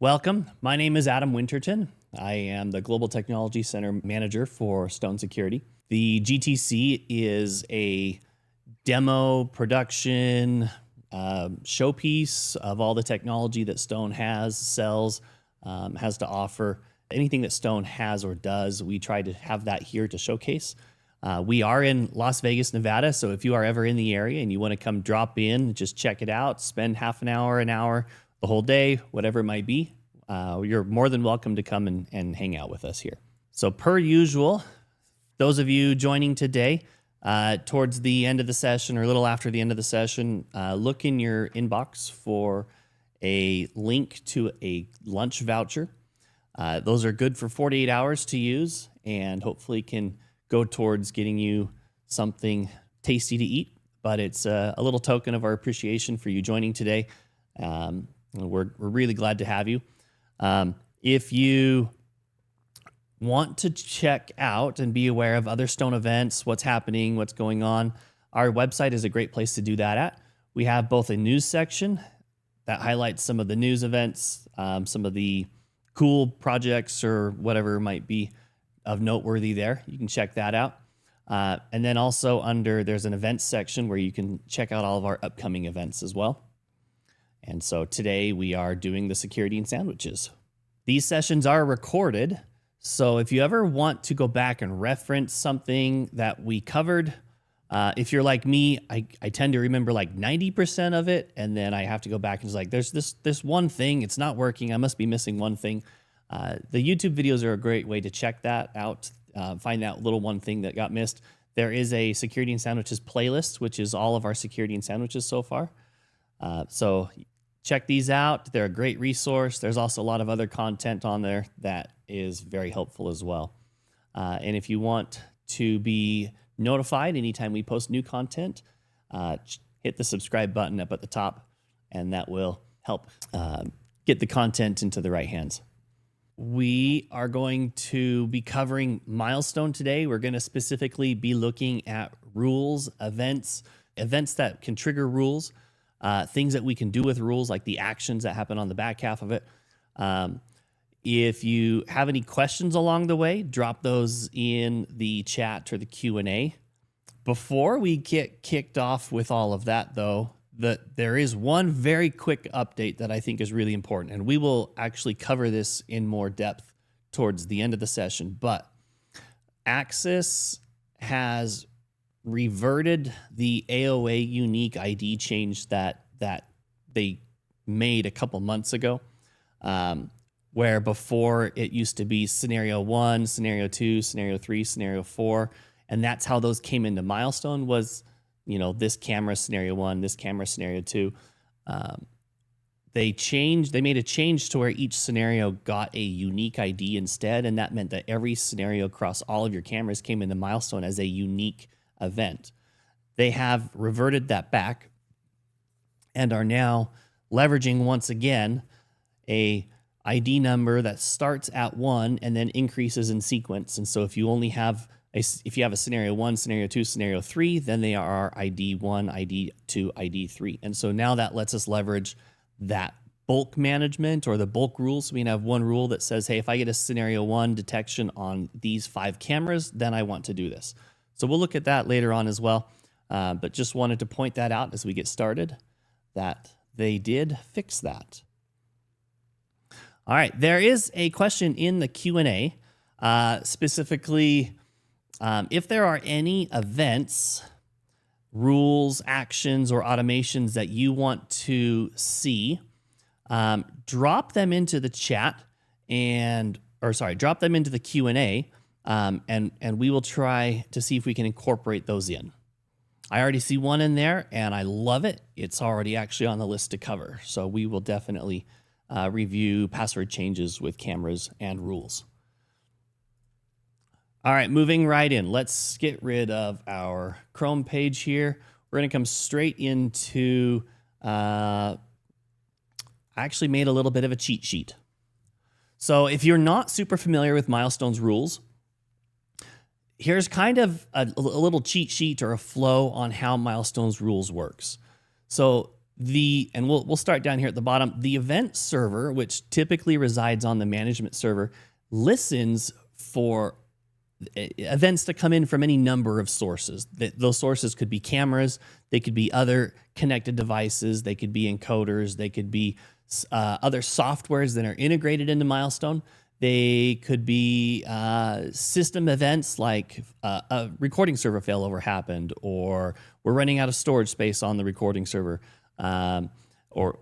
Welcome. My name is Adam Winterton. I am the Global Technology Center Manager for Stone Security. The GTC is a demo production showpiece of all the technology that Stone has, sells, has to offer. Anything that Stone has or does, we try to have that here to showcase. We are in Las Vegas, Nevada, so if you are ever in the area and you want to come drop in, just check it out, spend half an hour, the whole day, whatever it might be, you're more than welcome to come and hang out with us here. So per usual, those of you joining today, towards the end of the session or a little after the end of the session, look in your inbox for a link to a lunch voucher. Those are good for 48 hours to use and hopefully can go towards getting you something tasty to eat. But it's a little token of our appreciation for you joining today. We're really glad to have you. If you want to check out and be aware of other Stone events, what's happening, what's going on, our website is a great place to do that at. We have both a news section that highlights some of the news events, some of the cool projects or whatever might be of noteworthy there. You can check that out. And then also there's an events section where you can check out all of our upcoming events as well. And so today we are doing the security and sandwiches. These sessions are recorded. So if you ever want to go back and reference something that we covered, if you're like me, I tend to remember like 90% of it. And then I have to go back and it's like, there's this one thing, it's not working. I must be missing one thing. The YouTube videos are a great way to check that out, find that little one thing that got missed. There is a security and sandwiches playlist, which is all of our security and sandwiches so far. So check these out. They're a great resource. There's also a lot of other content on there that is very helpful as well. And if you want to be notified anytime we post new content, hit the subscribe button up at the top, and that will help get the content into the right hands. We are going to be covering Milestone today. We're going to specifically be looking at rules, events that can trigger rules, things that we can do with rules, like the actions that happen on the back half of it. If you have any questions along the way, drop those in the chat or the Q&A. Before we get kicked off with all of that, though, there is one very quick update that I think is really important, and we will actually cover this in more depth towards the end of the session. But Axis has reverted the AOA unique ID change that they made a couple months ago, where before it used to be scenario 1, scenario 2, scenario 3, scenario 4, and that's how those came into Milestone was, this camera scenario 1, this camera scenario 2. They made a change to where each scenario got a unique ID instead, and that meant that every scenario across all of your cameras came into Milestone as a unique event. They have reverted that back and are now leveraging once again a ID number that starts at 1 and then increases in sequence. And so if you have a scenario 1, scenario 2, scenario 3, then they are ID 1, ID 2, ID 3. And so now that lets us leverage that bulk management or the bulk rules. So we can have one rule that says, hey, if I get a scenario 1 detection on these 5 cameras, then I want to do this. So we'll look at that later on as well. But just wanted to point that out as we get started, that they did fix that. All right, there is a question in the Q&A, specifically if there are any events, rules, actions, or automations that you want to see, drop them into the chat drop them into the Q&A, and we will try to see if we can incorporate those in. I already see one in there, and I love it. It's already actually on the list to cover. So we will definitely review password changes with cameras and rules. All right, moving right in. Let's get rid of our Chrome page here. We're going to come straight into, I actually made a little bit of a cheat sheet. So if you're not super familiar with Milestone's rules, here's kind of a little cheat sheet or a flow on how Milestone's rules works. So And we'll start down here at the bottom. The event server, which typically resides on the management server, listens for events to come in from any number of sources. Those sources could be cameras, they could be other connected devices, they could be encoders, they could be other softwares that are integrated into Milestone. They could be system events like a recording server failover happened, or we're running out of storage space on the recording server, or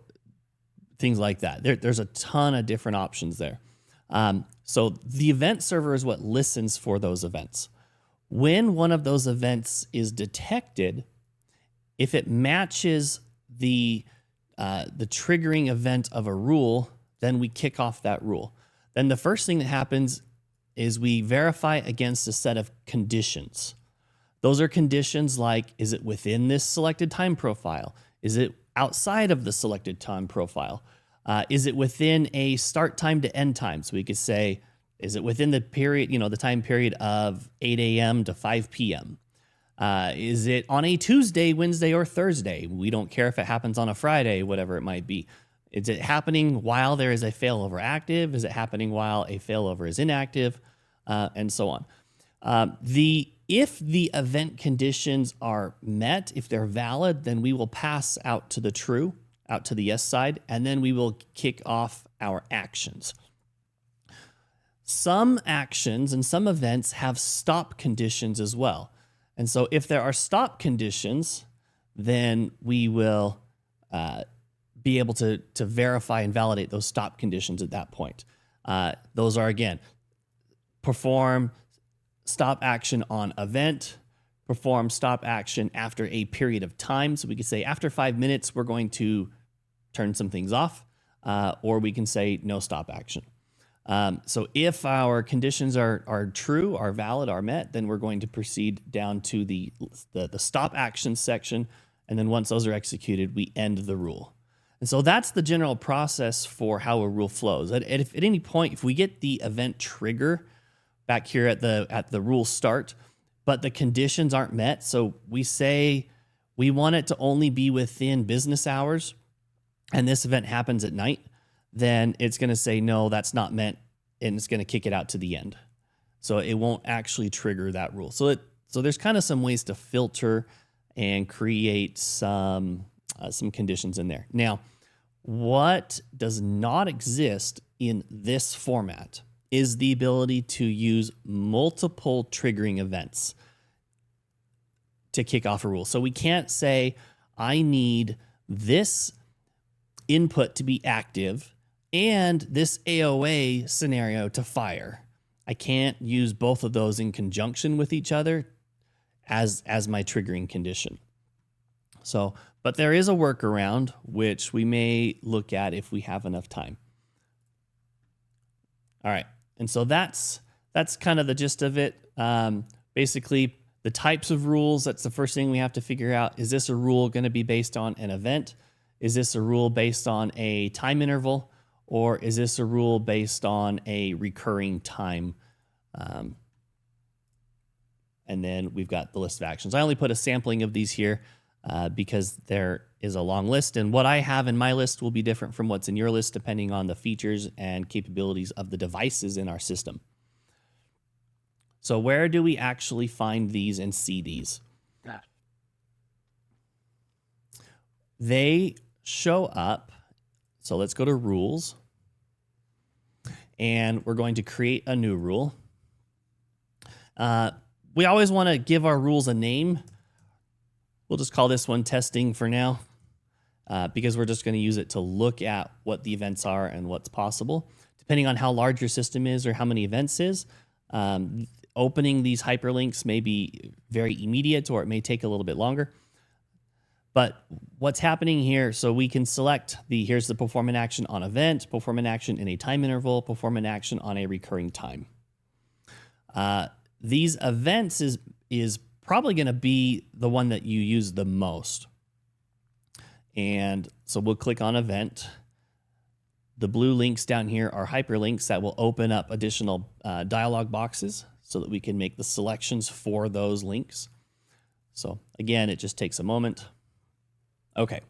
things like that. There's a ton of different options there. So the event server is what listens for those events. When one of those events is detected, if it matches the triggering event of a rule, then we kick off that rule. Then the first thing that happens is we verify against a set of conditions. Those are conditions like, is it within this selected time profile? Is it outside of the selected time profile? Is it within a start time to end time? So we could say, is it within the period, the time period of 8 a.m. to 5 p.m.? Is it on a Tuesday, Wednesday, or Thursday? We don't care if it happens on a Friday, whatever it might be. Is it happening while there is a failover active? Is it happening while a failover is inactive? And so on. If the event conditions are met, if they're valid, then we will pass out to the true, out to the yes side, and then we will kick off our actions. Some actions and some events have stop conditions as well. And so if there are stop conditions, then we will be able to verify and validate those stop conditions at that point. Those are, again, perform stop action on event, perform stop action after a period of time. So we could say after 5 minutes, we're going to turn some things off, or we can say no stop action. So if our conditions are true, are valid, are met, then we're going to proceed down to the stop action section. And then once those are executed, we end the rule. And so that's the general process for how a rule flows. At any point, if we get the event trigger back here at the rule start, but the conditions aren't met, so we say we want it to only be within business hours, and this event happens at night, then it's going to say, no, that's not met, and it's going to kick it out to the end. So it won't actually trigger that rule. So there's kind of some ways to filter and create some conditions in there. Now, what does not exist in this format is the ability to use multiple triggering events to kick off a rule. So we can't say, I need this input to be active and this AOA scenario to fire. I can't use both of those in conjunction with each other as my triggering condition. So, but there is a workaround which we may look at if we have enough time. All right, and so that's kind of the gist of it. Basically, the types of rules, that's the first thing we have to figure out. Is this a rule going to be based on an event? Is this a rule based on a time interval? Or is this a rule based on a recurring time? And then we've got the list of actions. I only put a sampling of these here because there is a long list. And what I have in my list will be different from what's in your list depending on the features and capabilities of the devices in our system. So where do we actually find these and see these? They show up. So let's go to rules. And we're going to create a new rule. We always want to give our rules a name. We'll just call this one testing for now because we're just going to use it to look at what the events are and what's possible. Depending on how large your system is or how many events is, opening these hyperlinks may be very immediate or it may take a little bit longer. But what's happening here, so we can select here's the perform an action on event, perform an action in a time interval, perform an action on a recurring time. These events is probably going to be the one that you use the most. And so we'll click on event. The blue links down here are hyperlinks that will open up additional dialog boxes so that we can make the selections for those links. So again, it just takes a moment. Okay,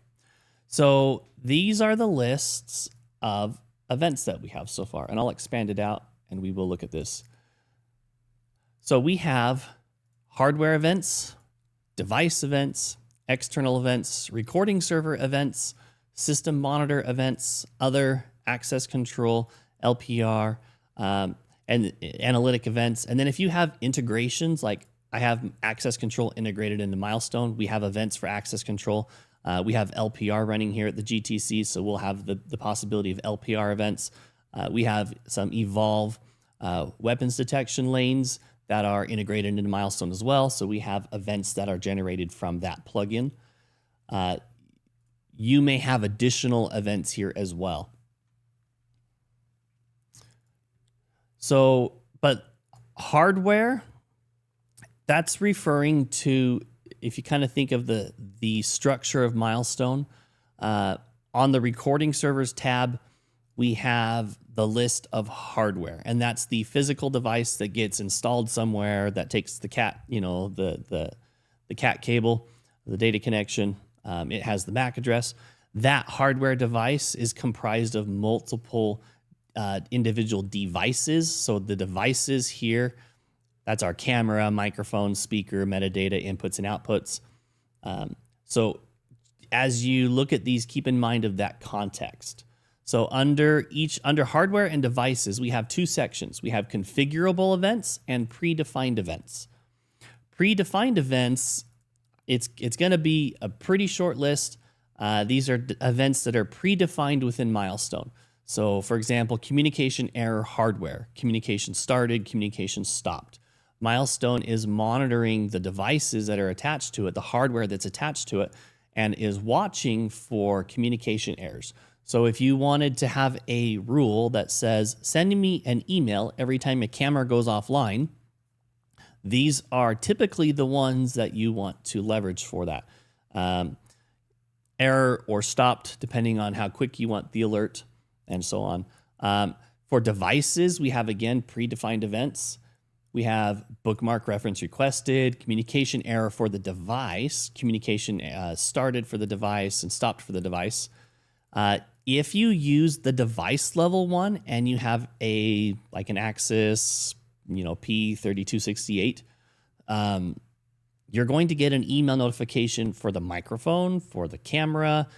So these are the lists of events that we have so far, and I'll expand it out and we will look at this. So we have hardware events, device events, external events, recording server events, system monitor events, other access control, LPR, and analytic events. And then if you have integrations, like I have access control integrated into Milestone, we have events for access control. We have LPR running here at the GTC, so we'll have the possibility of LPR events. We have some Evolve weapons detection lanes that are integrated into Milestone as well, so we have events that are generated from that plugin. You may have additional events here as well. So, but hardware, that's referring to, if you kind of think of the structure of Milestone, on the recording servers tab, we have the list of hardware, and that's the physical device that gets installed somewhere that takes the cat, the cat cable, the data connection. It has the MAC address. That hardware device is comprised of multiple individual devices. So the devices here, that's our camera, microphone, speaker, metadata, inputs and outputs. So as you look at these, keep in mind of that context. So under hardware and devices, we have two sections. We have configurable events and predefined events. Predefined events, it's going to be a pretty short list. These are events that are predefined within Milestone. So for example, communication error hardware, communication started, communication stopped. Milestone is monitoring the devices that are attached to it, the hardware that's attached to it, and is watching for communication errors. So if you wanted to have a rule that says, send me an email every time a camera goes offline, these are typically the ones that you want to leverage for that. Error or stopped, depending on how quick you want the alert, and so on. For devices, we have, again, predefined events. We have bookmark reference requested, communication error for the device, communication started for the device and stopped for the device. If you use the device level one and you have like an Axis, P3268, you're going to get an email notification for the microphone, for the camera,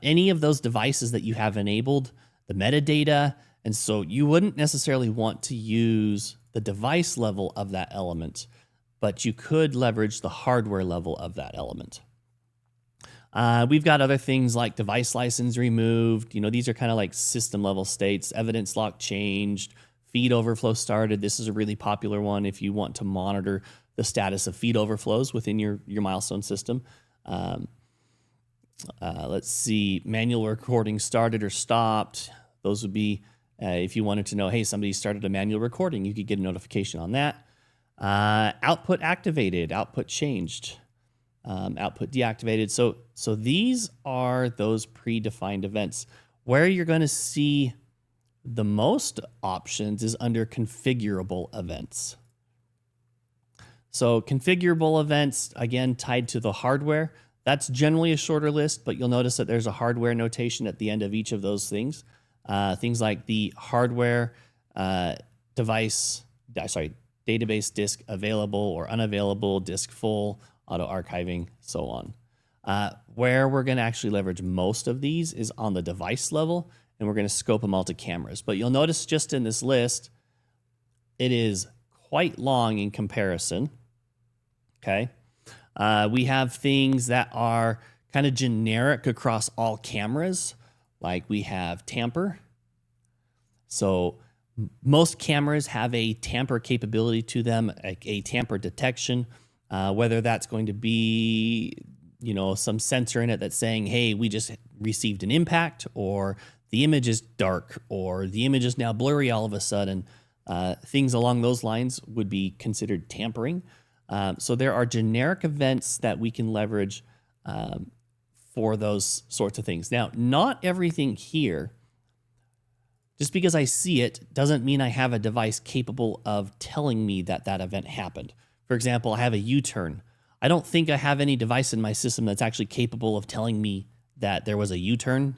any of those devices that you have enabled, the metadata. And so you wouldn't necessarily want to use the device level of that element, but you could leverage the hardware level of that element. We've got other things like device license removed. These are kind of like system level states. Evidence lock changed. Feed overflow started. This is a really popular one if you want to monitor the status of feed overflows within your Milestone system. Let's see, manual recording started or stopped. Those would be if you wanted to know, hey, somebody started a manual recording, you could get a notification on that. Output activated, output changed, output deactivated. So these are those predefined events. Where you're going to see the most options is under configurable events. So configurable events, again, tied to the hardware. That's generally a shorter list, but you'll notice that there's a hardware notation at the end of each of those things. Things like the hardware database disk available or unavailable, disk full, auto archiving, so on. Where we're going to actually leverage most of these is on the device level, and we're going to scope them all to cameras. But you'll notice just in this list, it is quite long in comparison. Okay. We have things that are kind of generic across all cameras. Like we have tamper. So most cameras have a tamper capability to them, a tamper detection, whether that's going to be, some sensor in it that's saying, hey, we just received an impact, or the image is dark, or the image is now blurry all of a sudden. Things along those lines would be considered tampering. So there are generic events that we can leverage for those sorts of things. Now, not everything here, just because I see it, doesn't mean I have a device capable of telling me that that event happened. For example, I have a U-turn. I don't think I have any device in my system that's actually capable of telling me that there was a U-turn,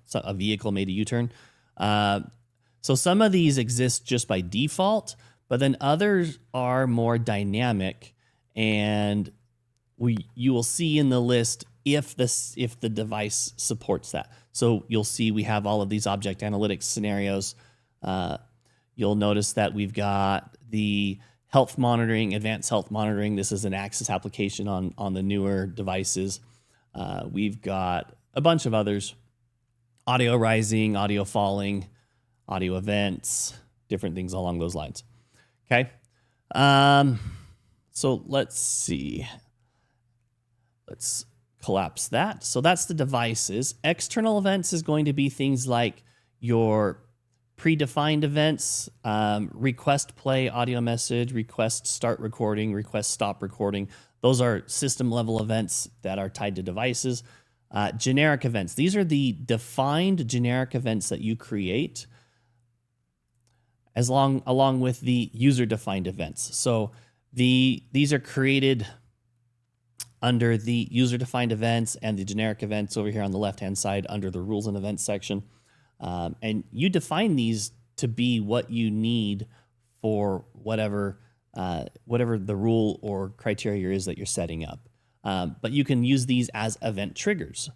so a vehicle made a U-turn. So some of these exist just by default, but then others are more dynamic, and you will see in the list if the device supports that. So you'll see we have all of these object analytics scenarios. You'll notice that we've got the health monitoring, advanced health monitoring. This is an Access application on the newer devices. We've got a bunch of others: audio rising, audio falling, audio events, different things along those lines. Okay. So let's see. Let's collapse that. So that's the devices. External events is going to be things like your predefined events, request play audio message, request start recording, request stop recording. Those are system level events that are tied to devices. Generic events. These are the defined generic events that you create along with the user-defined events. So these are created under the user-defined events and the generic events over here on the left-hand side under the rules and events section. And you define these to be what you need for whatever the rule or criteria is that you're setting up. But you can use these as event triggers.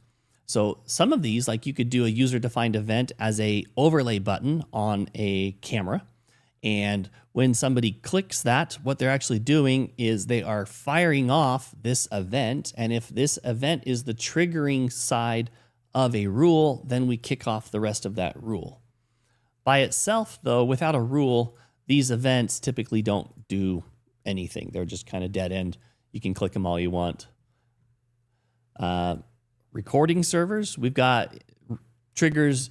So some of these, like you could do a user-defined event as a overlay button on a camera. And when somebody clicks that, what they're actually doing is they are firing off this event. And if this event is the triggering side of a rule, then we kick off the rest of that rule. By itself, though, without a rule, these events typically don't do anything. They're just kind of dead end. You can click them all you want. Recording servers, we've got triggers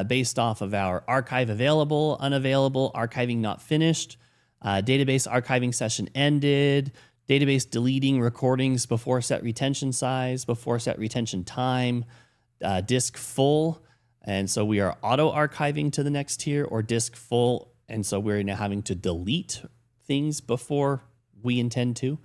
based off of our archive available, unavailable, archiving not finished, database archiving session ended, database deleting recordings before set retention size, before set retention time, disk full. And so we are auto archiving to the next tier, or disk full. And so we're now having to delete things before we intend to.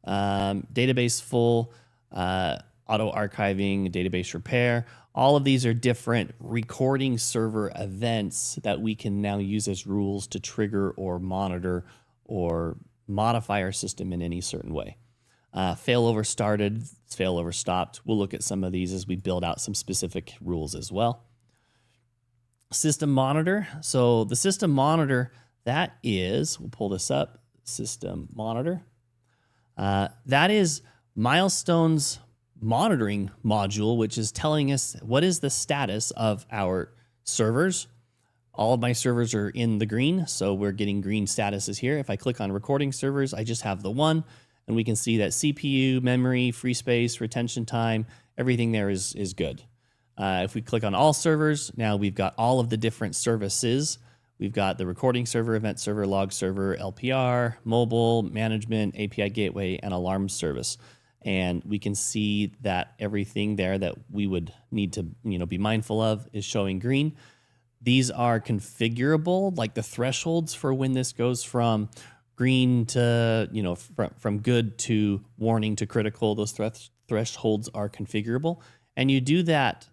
Database full, auto archiving, database repair. All of these are different recording server events that we can now use as rules to trigger or monitor or modify our system in any certain way. Failover started, failover stopped. We'll look at some of these as we build out some specific rules as well. System monitor. So the system monitor, that is, we'll pull this up, system monitor. That is Milestone's monitoring module, which is telling us what is the status of our servers. All of my servers are in the green, so we're getting green statuses here. If I click on recording servers, I just have the one, and we can see that CPU, memory, free space, retention time, everything there is good. If we click on all servers, now we've got all of the different services. We've got the recording server, event server, log server, LPR, mobile, management, API gateway, and alarm service. And we can see that everything there that we would need to be mindful of is showing green. These are configurable, like the thresholds for when this goes from green to, from good to warning to critical. Those thresholds are configurable. And you do that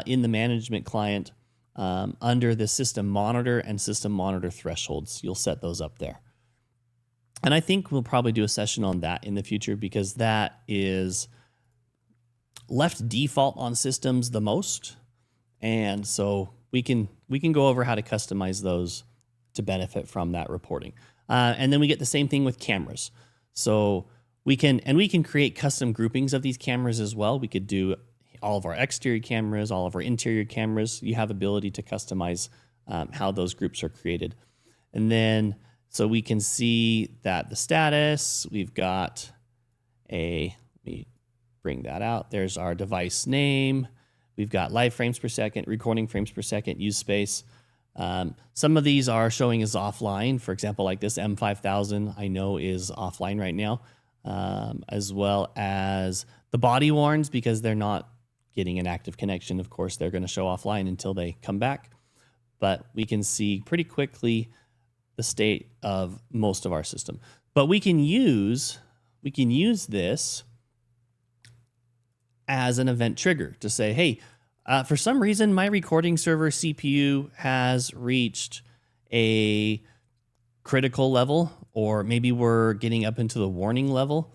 in the management client under the system monitor and system monitor thresholds. You'll set those up there. And I think we'll probably do a session on that in the future because that is left default on systems the most. And so we can go over how to customize those to benefit from that reporting. And then we get the same thing with cameras. So we can create custom groupings of these cameras as well. We could do all of our exterior cameras, all of our interior cameras. You have ability to customize how those groups are created. And then so we can see that the status, we've got let me bring that out. There's our device name. We've got live frames per second, recording frames per second, use space. Some of these are showing as offline. For example, like this M5000 I know is offline right now, as well as the body worns because they're not getting an active connection. Of course, they're going to show offline until they come back. But we can see pretty quickly the state of most of our system. But we can use this as an event trigger to say, hey, for some reason, my recording server CPU has reached a critical level, or maybe we're getting up into the warning level.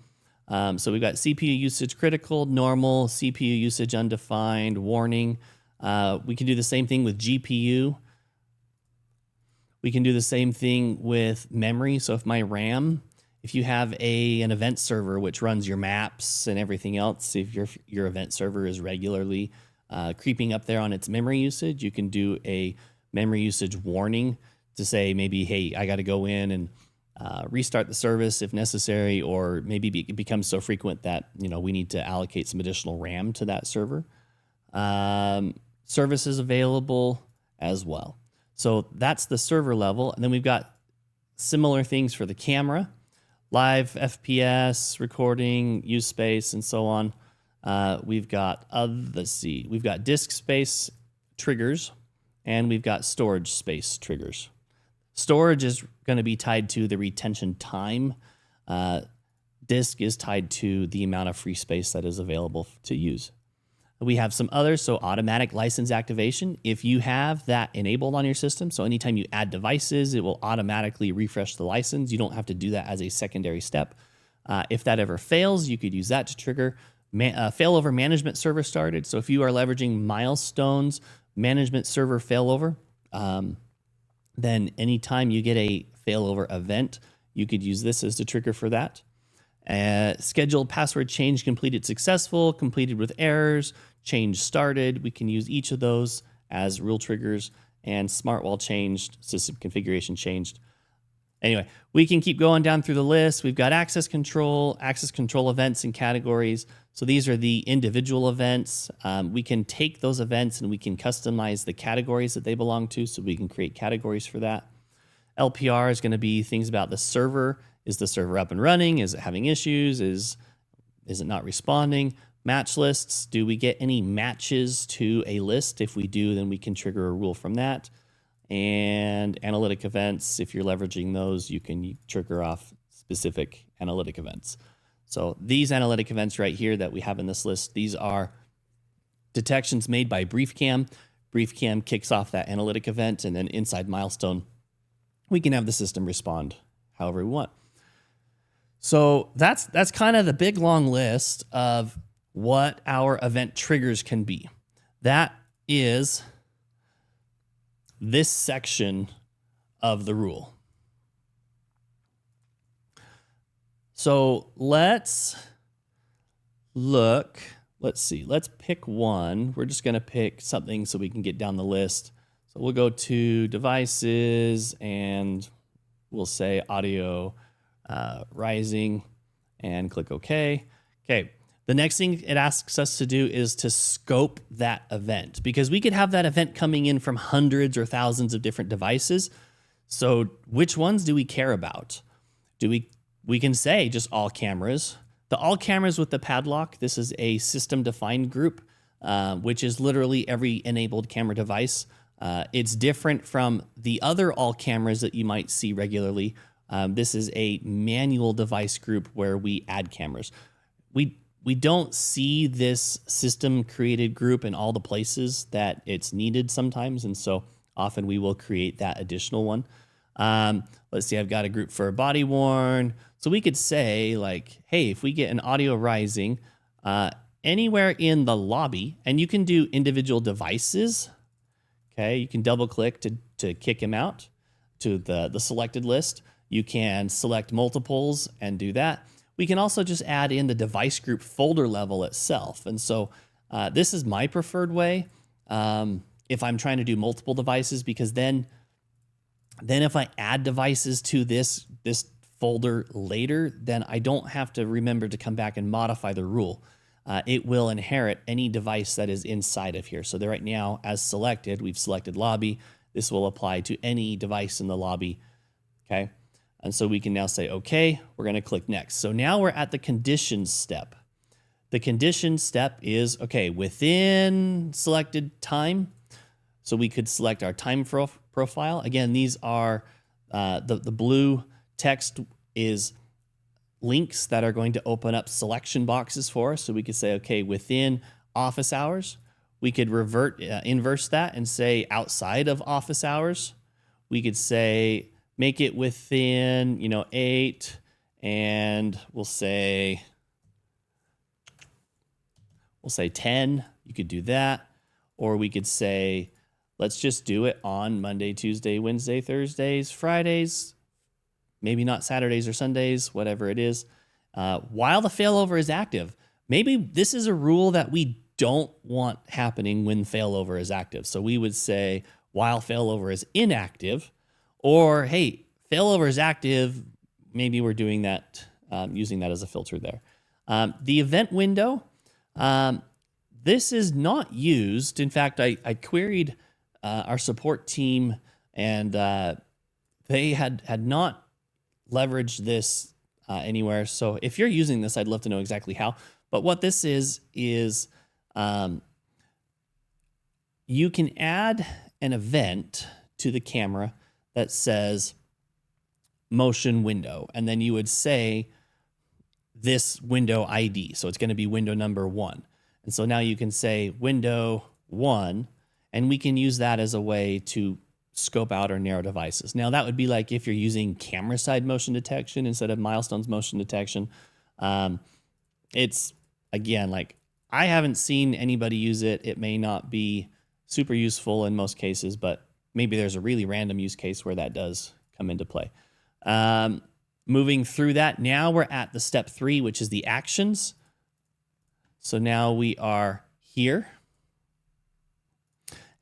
So we've got CPU usage critical, normal, CPU usage undefined, warning. We can do the same thing with GPU. We can do the same thing with memory. So if my RAM, if you have an event server which runs your maps and everything else, if your event server is regularly creeping up there on its memory usage, you can do a memory usage warning to say maybe, hey, I got to go in and restart the service if necessary, or maybe it becomes so frequent that we need to allocate some additional RAM to that server. Services available as well. So that's the server level, and then we've got similar things for the camera, live FPS, recording, use space, and so on. We've got we've got disk space triggers, and we've got storage space triggers. Storage is going to be tied to the retention time. Disk is tied to the amount of free space that is available to use. We have some others, so automatic license activation. If you have that enabled on your system, so anytime you add devices, it will automatically refresh the license. You don't have to do that as a secondary step. If that ever fails, you could use that to trigger failover management server started. So if you are leveraging Milestone's management server failover, then anytime you get a failover event, you could use this as the trigger for that. Scheduled password change completed successful, completed with errors, change started. We can use each of those as rule triggers, and smart wall changed, system configuration changed. Anyway, we can keep going down through the list. We've got access control events and categories. So these are the individual events. We can take those events and we can customize the categories that they belong to, so we can create categories for that. LPR is going to be things about the server. Is the server up and running? Is it having issues? Is it not responding? Match lists. Do we get any matches to a list? If we do, then we can trigger a rule from that. And analytic events, if you're leveraging those, you can trigger off specific analytic events. So these analytic events right here that we have in this list, these are detections made by BriefCam. BriefCam kicks off that analytic event, and then inside Milestone, we can have the system respond however we want. So that's kind of the big long list of what our event triggers can be. That is this section of the rule. So let's see, let's pick one. We're just going to pick something so we can get down the list. So we'll go to devices and we'll say audio rising and click OK. Okay. The next thing it asks us to do is to scope that event, because we could have that event coming in from hundreds or thousands of different devices. So which ones do we care about? We can say just all cameras. The all cameras with the padlock, this is a system defined group, which is literally every enabled camera device. It's different from the other all cameras that you might see regularly. This is a manual device group where we add cameras. We don't see this system created group in all the places that it's needed sometimes, and so often we will create that additional one. Let's see, I've got a group for body worn. So we could say like, hey, if we get an audio rising anywhere in the lobby, and you can do individual devices. Okay, you can double click to kick him out to the selected list. You can select multiples and do that. We can also just add in the device group folder level itself. And so this is my preferred way if I'm trying to do multiple devices, because then if I add devices to this folder later, then I don't have to remember to come back and modify the rule. It will inherit any device that is inside of here. So there right now, as selected, we've selected lobby. This will apply to any device in the lobby. Okay. And so we can now say, okay, we're going to click next. So now we're at the conditions step. The conditions step is, okay, within selected time. So we could select our time profile. Again, these are the blue text is links that are going to open up selection boxes for us. So we could say, okay, within office hours, we could inverse that and say outside of office hours. We could say make it within, 8, and we'll say 10. You could do that. Or we could say, let's just do it on Monday, Tuesday, Wednesday, Thursdays, Fridays, maybe not Saturdays or Sundays, whatever it is, while the failover is active. Maybe this is a rule that we don't want happening when failover is active. So we would say while failover is inactive, or hey, failover is active. Maybe we're doing that, using that as a filter there. The event window, this is not used. In fact, I queried our support team, and they had not leveraged this anywhere. So if you're using this, I'd love to know exactly how. But what this is you can add an event to the camera that says motion window, and then you would say this window ID. So it's going to be window number 1. And so now you can say window 1, and we can use that as a way to scope out or narrow devices. Now that would be like if you're using camera side motion detection instead of Milestone's motion detection. It's, again, like I haven't seen anybody use it. It may not be super useful in most cases, but maybe there's a really random use case where that does come into play. Moving through that, now we're at the step 3, which is the actions. So now we are here.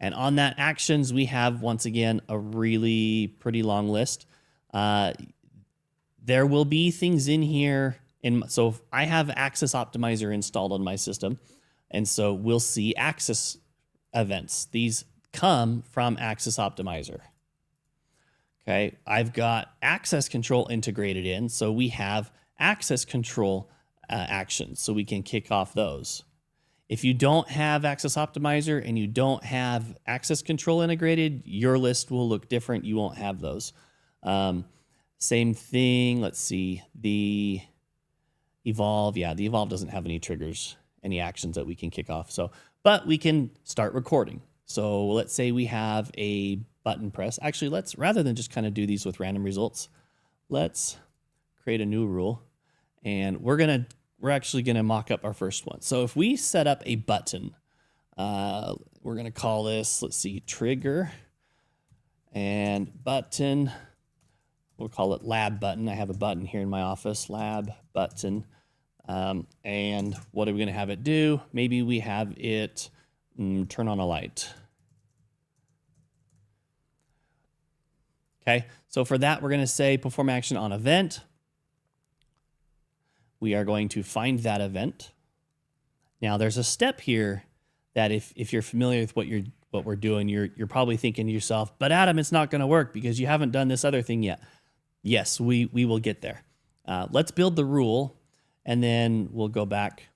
And on that actions, we have, once again, a really pretty long list. There will be things in here. So I have Access Optimizer installed on my system. And so we'll see access events. These come from Access Optimizer. Okay, I've got access control integrated in. So we have access control actions. So we can kick off those. If you don't have Access Optimizer and you don't have access control integrated, your list will look different. You won't have those. Same thing. Let's see. The Evolve. Yeah, the Evolve doesn't have any triggers, any actions that we can kick off. So, but we can start recording. So let's say we have a button press. Actually, rather than just kind of do these with random results, let's create a new rule, and we're actually gonna mock up our first one. So if we set up a button, we're gonna call this, let's see, trigger and button. We'll call it lab button. I have a button here in my office, lab button. And what are we gonna have it do? Maybe we have it turn on a light. Okay, so for that, we're gonna say perform action on event. We are going to find that event. Now there's a step here that if you're familiar with what we're doing, you're probably thinking to yourself, but Adam, it's not gonna work because you haven't done this other thing yet. Yes, we will get there. Let's build the rule, and then we'll go back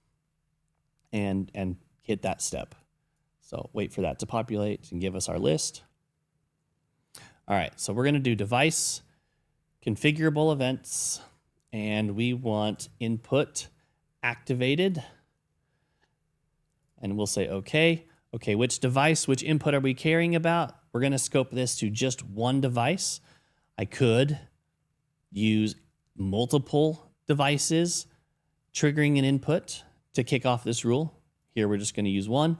and hit that step. So wait for that to populate and give us our list. All right, so we're gonna do device, configurable events, and we want input activated. And we'll say, okay, which device, which input are we caring about? We're gonna scope this to just one device. I could use multiple devices triggering an input to kick off this rule. Here, we're just gonna use one.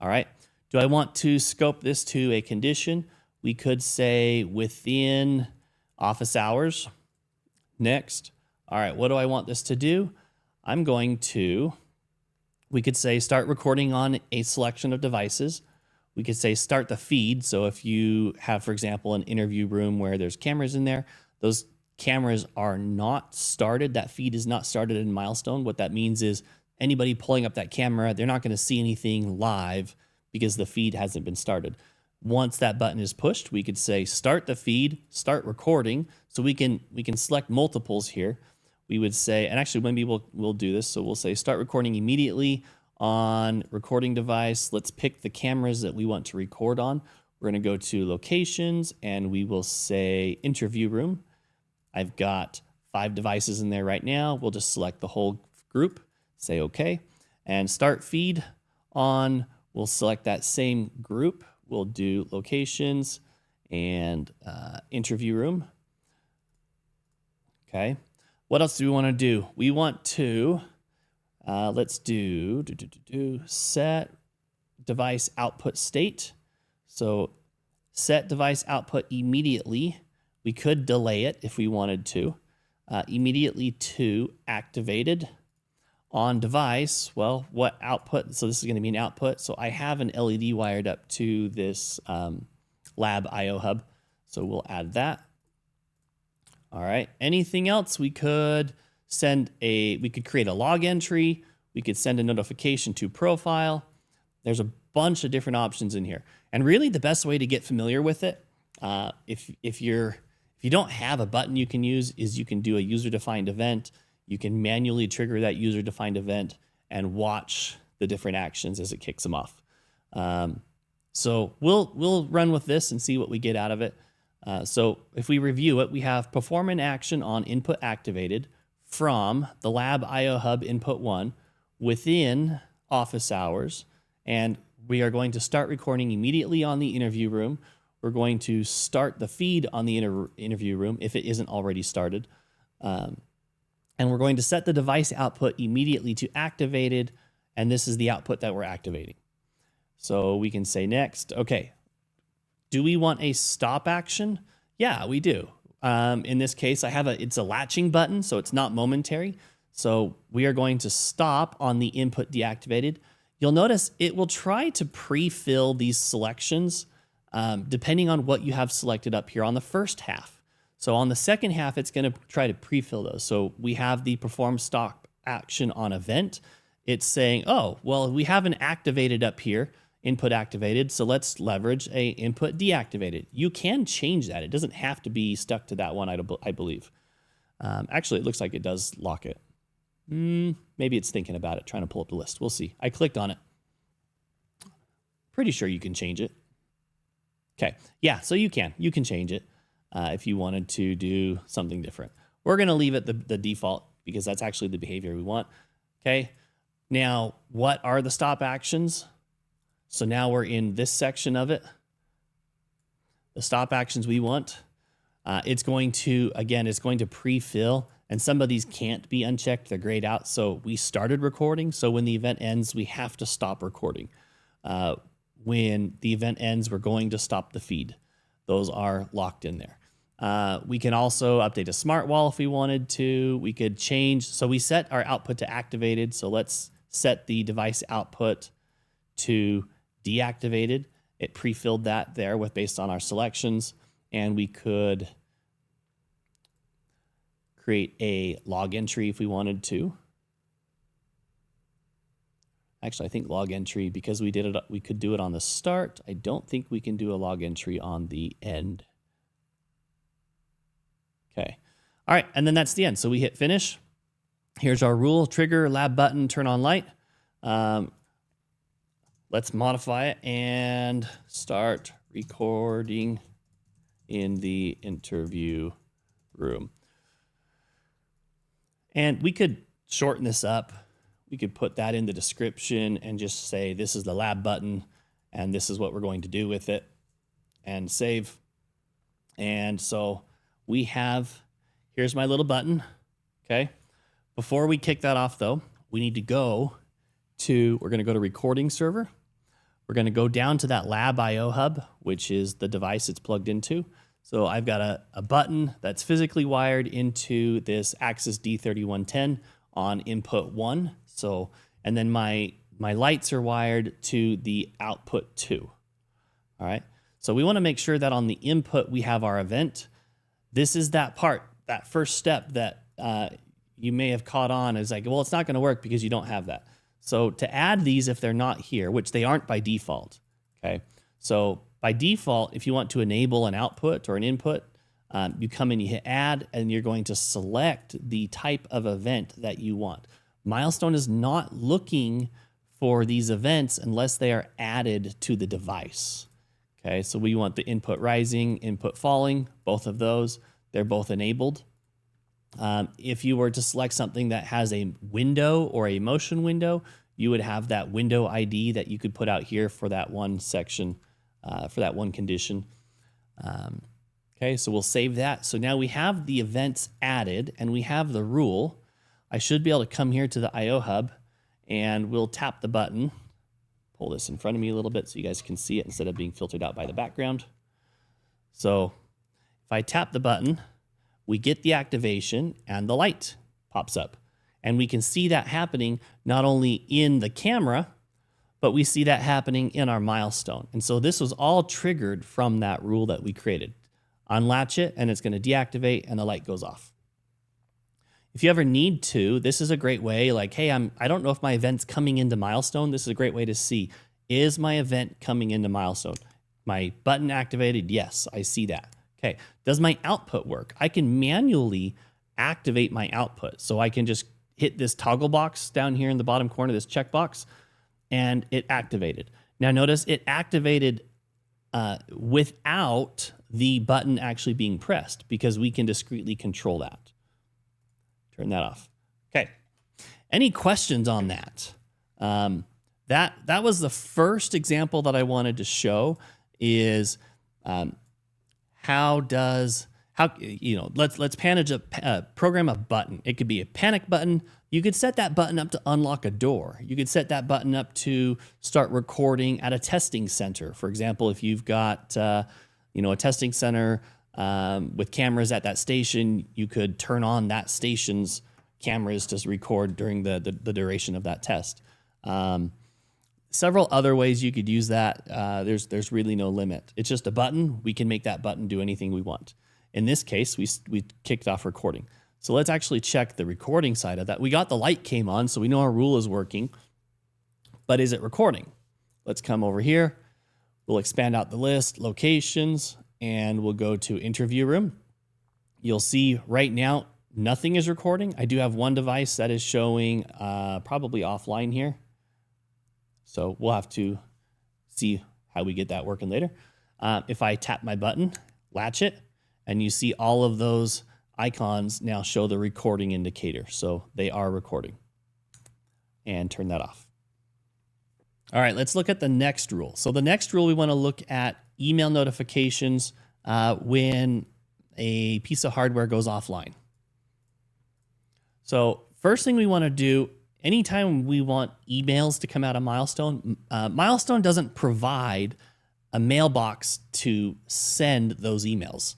All right, do I want to scope this to a condition? We could say within office hours. Next. All right, what do I want this to do? We could say start recording on a selection of devices. We could say start the feed. So if you have, for example, an interview room where there's cameras in there, those cameras are not started. That feed is not started in Milestone. What that means is anybody pulling up that camera, they're not going to see anything live because the feed hasn't been started. Once that button is pushed, we could say start the feed, start recording. So we can select multiples here. We would say, and actually maybe we'll do this. So we'll say start recording immediately on recording device. Let's pick the cameras that we want to record on. We're going to go to locations, and we will say interview room. I've got 5 devices in there right now. We'll just select the whole group, say OK, and start feed on. We'll select that same group. We'll do locations and interview room. Okay. What else do we want to do? We want to, let's do set device output state. So set device output immediately. We could delay it if we wanted to. Immediately to activated on device. Well, what output? So this is going to be an output. So I have an LED wired up to this lab IO hub. So we'll add that. All right. Anything else? We could we could create a log entry. We could send a notification to profile. There's a bunch of different options in here. And really the best way to get familiar with it, if you don't have a button you can use, is you can do a user-defined event. You can manually trigger that user-defined event and watch the different actions as it kicks them off. So we'll run with this and see what we get out of it. So if we review it, we have perform an action on input activated from the lab IO hub input 1 within office hours. And we are going to start recording immediately on the interview room. We're going to start the feed on the interview room if it isn't already started. And we're going to set the device output immediately to activated. And this is the output that we're activating. So we can say next. Okay. Do we want a stop action? Yeah, we do. In this case, it's a latching button, so it's not momentary. So we are going to stop on the input deactivated. You'll notice it will try to pre-fill these selections depending on what you have selected up here on the first half. So on the second half, it's going to try to pre-fill those. So we have the perform stop action on event. It's saying, oh, well, we have an activated up here, input activated, so let's leverage a input deactivated. You can change that. It doesn't have to be stuck to that one, I believe. Actually, it looks like it does lock it. Maybe it's thinking about it, trying to pull up the list. We'll see. I clicked on it. Pretty sure you can change it. Okay, yeah, so you can change it if you wanted to do something different. We're going to leave it the default because that's actually the behavior we want. Okay, now what are the stop actions? So now we're in this section of it. The stop actions we want. It's going to pre-fill, and some of these can't be unchecked. They're grayed out. So we started recording. So when the event ends, we have to stop recording. When the event ends, we're going to stop the feed. Those are locked in there. We can also update a smart wall if we wanted to. We could change. So we set our output to activated. So let's set the device output to deactivated. It pre-filled that there based on our selections. And we could create a log entry if we wanted to. Actually, I think log entry, because we could do it on the start. I don't think we can do a log entry on the end. Okay. All right, and then that's the end. So we hit finish. Here's our rule: trigger, lab button, turn on light. Let's modify it and start recording in the interview room. And we could shorten this up. We could put that in the description and just say this is the lab button and this is what we're going to do with it, and save. And so here's my little button. Okay. Before we kick that off though, we need to we're going to go to recording server. We're going to go down to that lab IO hub, which is the device it's plugged into. So I've got a button that's physically wired into this Axis D3110 on input 1. So, and then my lights are wired to the output 2. All right. So we want to make sure that on the input we have our event. This is that part, that first step that you may have caught on is like, well, it's not going to work because you don't have that. So to add these, if they're not here, which they aren't by default, okay? So by default, if you want to enable an output or an input, you come in, you hit add, and you're going to select the type of event that you want. Milestone is not looking for these events unless they are added to the device, okay? So we want the input rising, input falling, both of those. They're both enabled. If you were to select something that has a window or a motion window, you would have that window ID that you could put out here for that one section, for that one condition. Okay, so we'll save that. So now we have the events added and we have the rule. I should be able to come here to the IO hub and we'll tap the button. Pull this in front of me a little bit so you guys can see it instead of being filtered out by the background. So if I tap the button, we get the activation and the light pops up. And we can see that happening not only in the camera, but we see that happening in our milestone. And so this was all triggered from that rule that we created. Unlatch it and it's going to deactivate and the light goes off. If you ever need to, this is a great way, like, hey, I don't know if my event's coming into Milestone. This is a great way to see, is my event coming into Milestone? My button activated? Yes, I see that. Okay, does my output work? I can manually activate my output. So I can just hit this toggle box down here in the bottom corner, this checkbox, and it activated. Now notice it activated without the button actually being pressed because we can discreetly control that. Turn that off. Okay. Any questions on that? That was the first example that I wanted to show is let's program a button. It could be a panic button. You could set that button up to unlock a door. You could set that button up to start recording at a testing center. For example, if you've got a testing center with cameras at that station, you could turn on that station's cameras to record during the duration of that test. Several other ways you could use that. There's really no limit. It's just a button. We can make that button do anything we want. In this case, we kicked off recording. So let's actually check the recording side of that. We got the light came on, so we know our rule is working. But is it recording? Let's come over here. We'll expand out the list, locations, and we'll go to interview room. You'll see right now, nothing is recording. I do have one device that is showing probably offline here. So we'll have to see how we get that working later. If I tap my button, latch it, and you see all of those icons now show the recording indicator. So they are recording. And turn that off. All right, let's look at the next rule. So the next rule, we want to look at email notifications when a piece of hardware goes offline. So first thing we want to do, anytime we want emails to come out of Milestone, Milestone doesn't provide a mailbox to send those emails.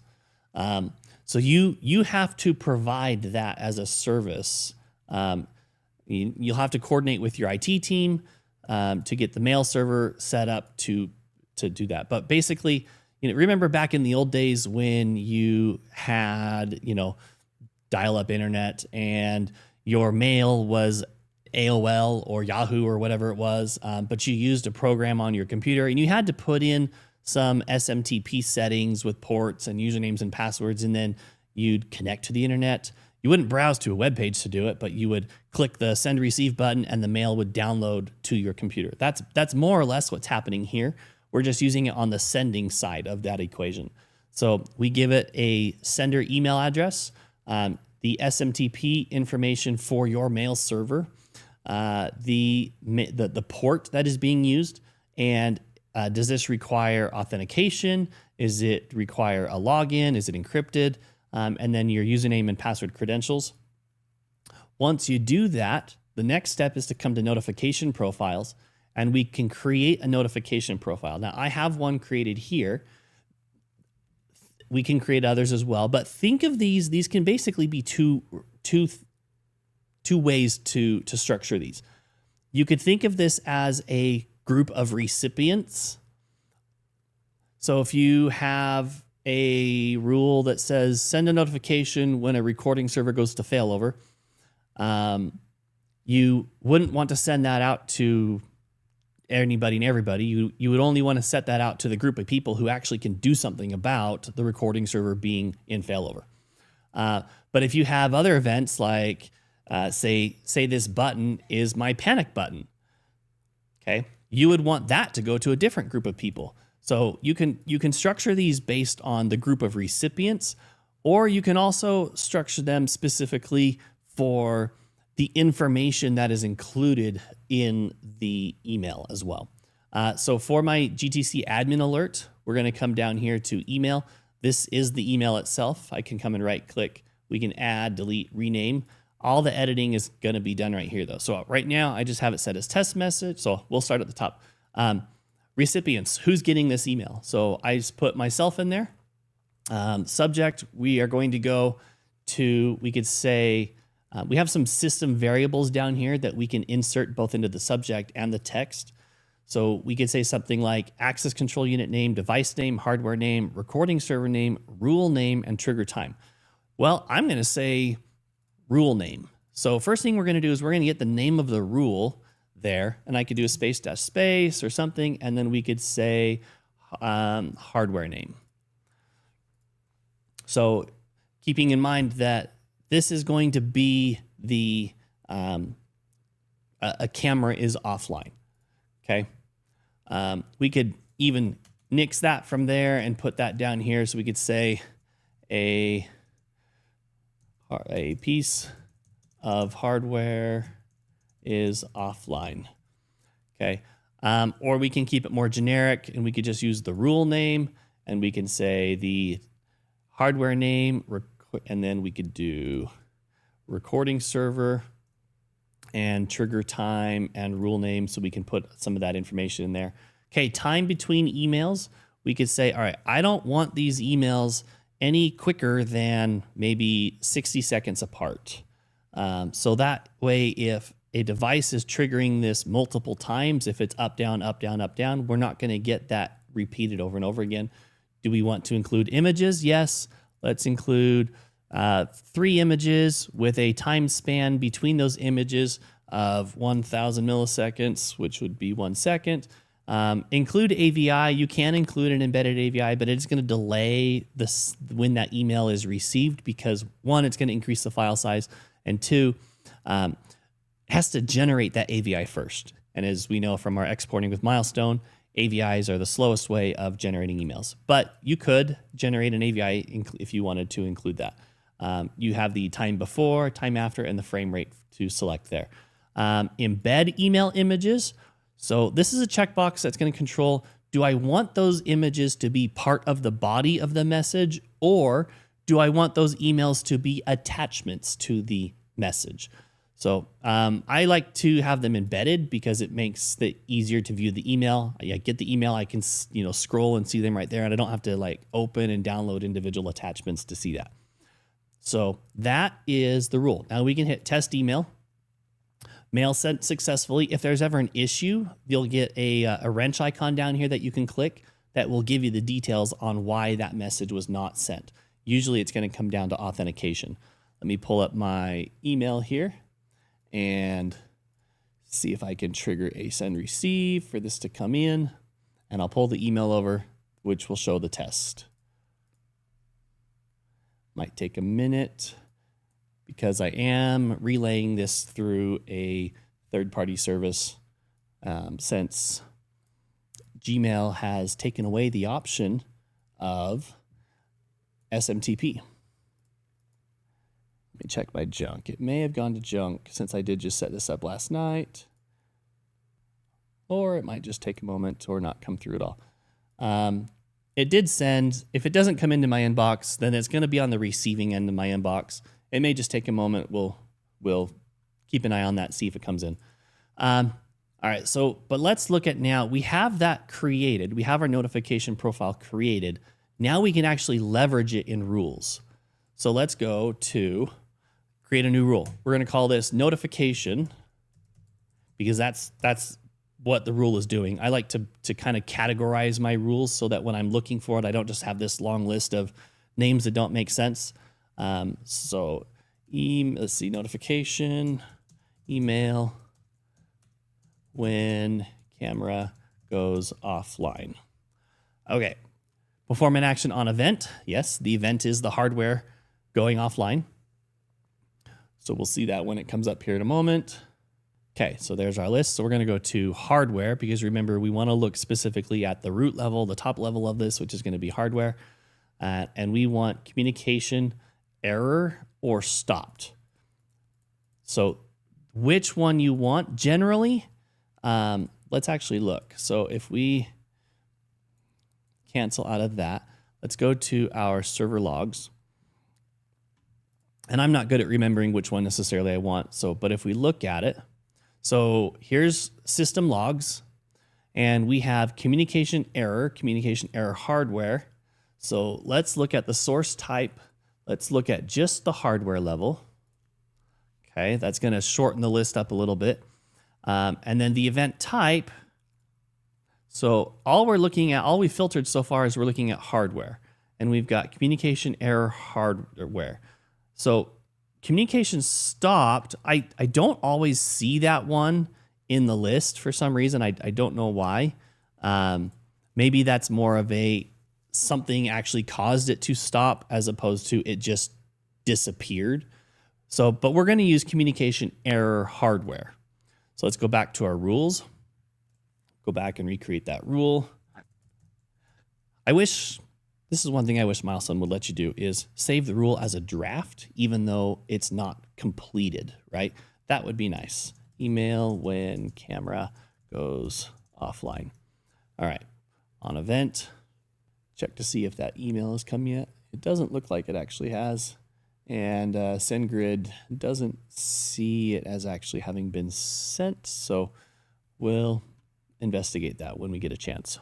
So you have to provide that as a service. You'll have to coordinate with your IT team to get the mail server set up to do that. But basically, remember back in the old days when you had, dial-up internet and your mail was AOL or Yahoo or whatever it was, but you used a program on your computer and you had to put in some SMTP settings with ports and usernames and passwords, and then you'd connect to the internet. You wouldn't browse to a web page to do it, but you would click the send receive button and the mail would download to your computer. That's more or less what's happening here. We're just using it on the sending side of that equation. So we give it a sender email address, the SMTP information for your mail server, the port that is being used, and does this require authentication? Is it require a login? Is it encrypted? And then your username and password credentials. Once you do that, the next step is to come to notification profiles, and we can create a notification profile. Now, I have one created here. We can create others as well, but think of these. These can basically be two ways to structure these. You could think of this as a group of recipients. So if you have a rule that says send a notification when a recording server goes to failover, you wouldn't want to send that out to anybody and everybody. You would only want to set that out to the group of people who actually can do something about the recording server being in failover. But if you have other events like say this button is my panic button, okay, you would want that to go to a different group of people. So you can structure these based on the group of recipients Or you can also structure them specifically for the information that is included in the email as well. So for my GTC admin alert, we're going to come down here to email. This is the email itself. I can come and right click. We can add, delete, rename. All the editing is going to be done right here though. So right now I just have it set as test message. So we'll start at the top. Recipients, who's getting this email? So I just put myself in there. Subject, we are going to go to, we could say, we have some system variables down here that we can insert both into the subject and the text. So we could say something like access control unit name, device name, hardware name, recording server name, rule name, and trigger time. Well, I'm going to say rule name. So first thing we're going to do is we're going to get the name of the rule there, and I could do a space dash space or something, and then we could say hardware name. So keeping in mind that this is going to be the a camera is offline. Okay. We could even nix that from there and put that down here. So we could say a piece of hardware is offline. Okay. Or we can keep it more generic and we could just use the rule name and we can say the hardware name, and then we could do recording server and trigger time and rule name, so we can put some of that information in there. Okay, time between emails, we could say, all right, I don't want these emails any quicker than maybe 60 seconds apart. So that way, if a device is triggering this multiple times, if it's up, down, up, down, up, down, we're not going to get that repeated over and over again. Do we want to include images? Yes. Let's include 3 images with a time span between those images of 1,000 milliseconds, which would be 1 second. Include AVI. You can include an embedded AVI, but it's going to delay this when that email is received because 1, it's going to increase the file size, and 2, it has to generate that AVI first. And as we know from our exporting with Milestone, AVIs are the slowest way of generating embeds. But you could generate an AVI if you wanted to include that. You have the time before, time after, and the frame rate to select there. Embed email images. So this is a checkbox that's going to control, do I want those images to be part of the body of the message, or do I want those emails to be attachments to the message? So I like to have them embedded because it makes it easier to view the email. I get the email, I can scroll and see them right there, and I don't have to like open and download individual attachments to see that. So that is the rule. Now we can hit test email. Mail sent successfully. If there's ever an issue, you'll get a wrench icon down here that you can click that will give you the details on why that message was not sent. Usually it's going to come down to authentication. Let me pull up my email here and see if I can trigger a send receive for this to come in. And I'll pull the email over, which will show the test. Might take a minute because I am relaying this through a third-party service since Gmail has taken away the option of SMTP. Let me check my junk. It may have gone to junk since I did just set this up last night. Or it might just take a moment or not come through at all. It did send. If it doesn't come into my inbox, then it's going to be on the receiving end of my inbox. It may just take a moment. We'll keep an eye on that, see if it comes in. All right, but let's look at now. We have that created. We have our notification profile created. Now we can actually leverage it in rules. So let's go to create a new rule. We're going to call this notification because that's what the rule is doing. I like to kind of categorize my rules so that when I'm looking for it, I don't just have this long list of names that don't make sense. So let's see, notification, email, when camera goes offline. Okay, perform an action on event. Yes, the event is the hardware going offline. So we'll see that when it comes up here in a moment. Okay, so there's our list. So we're going to go to hardware because remember, we want to look specifically at the root level, the top level of this, which is going to be hardware. and we want communication error or stopped. So which one you want generally, let's actually look. So if we cancel out of that, let's go to our server logs. And I'm not good at remembering which one necessarily I want. So, but if we look at it, so here's system logs, and we have communication error hardware. So let's look at the source type. Let's look at just the hardware level. Okay, that's going to shorten the list up a little bit. And then the event type. So all we filtered so far is we're looking at hardware, and we've got communication error hardware. So communication stopped. I don't always see that one in the list for some reason. I don't know why. Maybe that's more of something actually caused it to stop as opposed to it just disappeared. So, but we're going to use communication error hardware. So let's go back to our rules. Go back and recreate that rule. This is one thing I wish Milestone would let you do, is save the rule as a draft, even though it's not completed, right? That would be nice. Email when camera goes offline. All right, on event, check to see if that email has come yet. It doesn't look like it actually has. And SendGrid doesn't see it as actually having been sent, so we'll investigate that when we get a chance.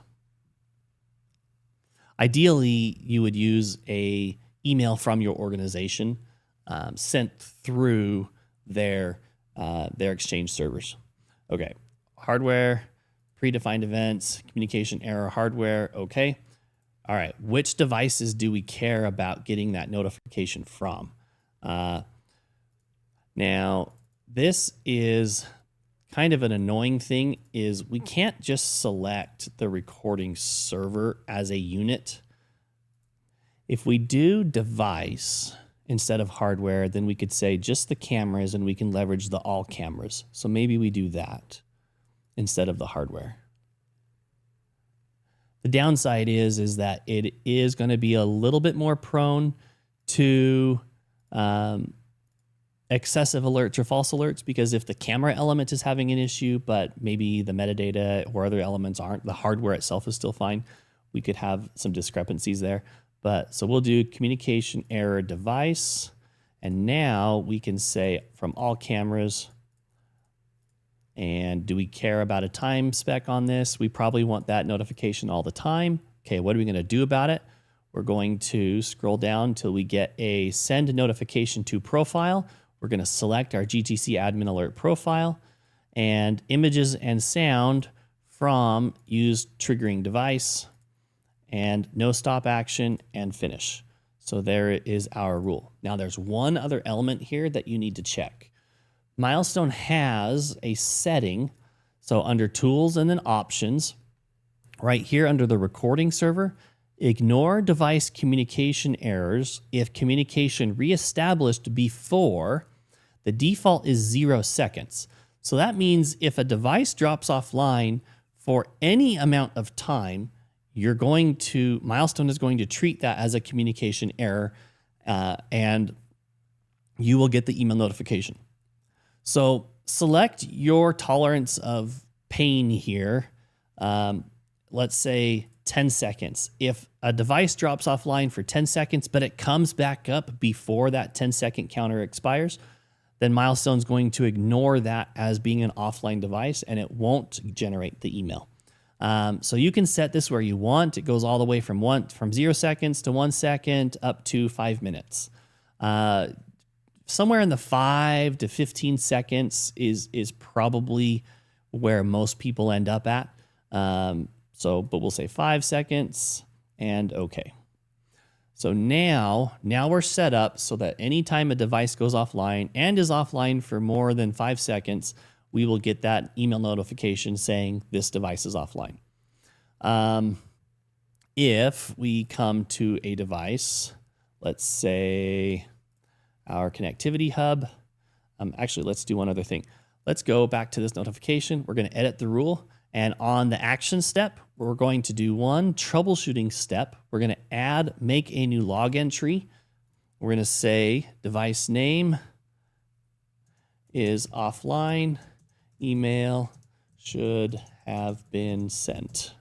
Ideally, you would use an email from your organization sent through their Exchange servers. Okay, hardware, predefined events, communication error hardware, okay. All right, which devices do we care about getting that notification from? Now, this is kind of an annoying thing, is we can't just select the recording server as a unit. If we do device instead of hardware, then we could say just the cameras, and we can leverage the all cameras. So maybe we do that instead of the hardware. The downside is that it is going to be a little bit more prone to excessive alerts or false alerts, because if the camera element is having an issue, but maybe the metadata or other elements aren't, the hardware itself is still fine, we could have some discrepancies there. But so we'll do communication error device, and now we can say from all cameras. And do we care about a time spec on this? We probably want that notification all the time. Okay, what are we going to do about it? We're going to scroll down until we get a send notification to profile. We're going to select our GTC admin alert profile, and images and sound from use triggering device, and no stop action, and finish. So there is our rule. Now there's one other element here that you need to check. Milestone has a setting, so under tools and then options, right here under the recording server, ignore device communication errors if communication reestablished before. The default is 0 seconds. So that means if a device drops offline for any amount of time, Milestone is going to treat that as a communication error, and you will get the email notification. So select your tolerance of pain here. Let's say 10 seconds. If a device drops offline for 10 seconds, but it comes back up before that 10-second counter expires, then Milestone's going to ignore that as being an offline device, and it won't generate the email. So you can set this where you want. It goes all the way from 0 seconds to 1 second up to 5 minutes. Somewhere in the 5 to 15 seconds is probably where most people end up at. But we'll say 5 seconds and okay. So now we're set up so that anytime a device goes offline and is offline for more than 5 seconds, we will get that email notification saying this device is offline. If we come to a device, let's say our connectivity hub. Actually, let's do one other thing. Let's go back to this notification. We're going to edit the rule. And on the action step, we're going to do one troubleshooting step. We're going to make a new log entry. We're going to say device name is offline. Email should have been sent.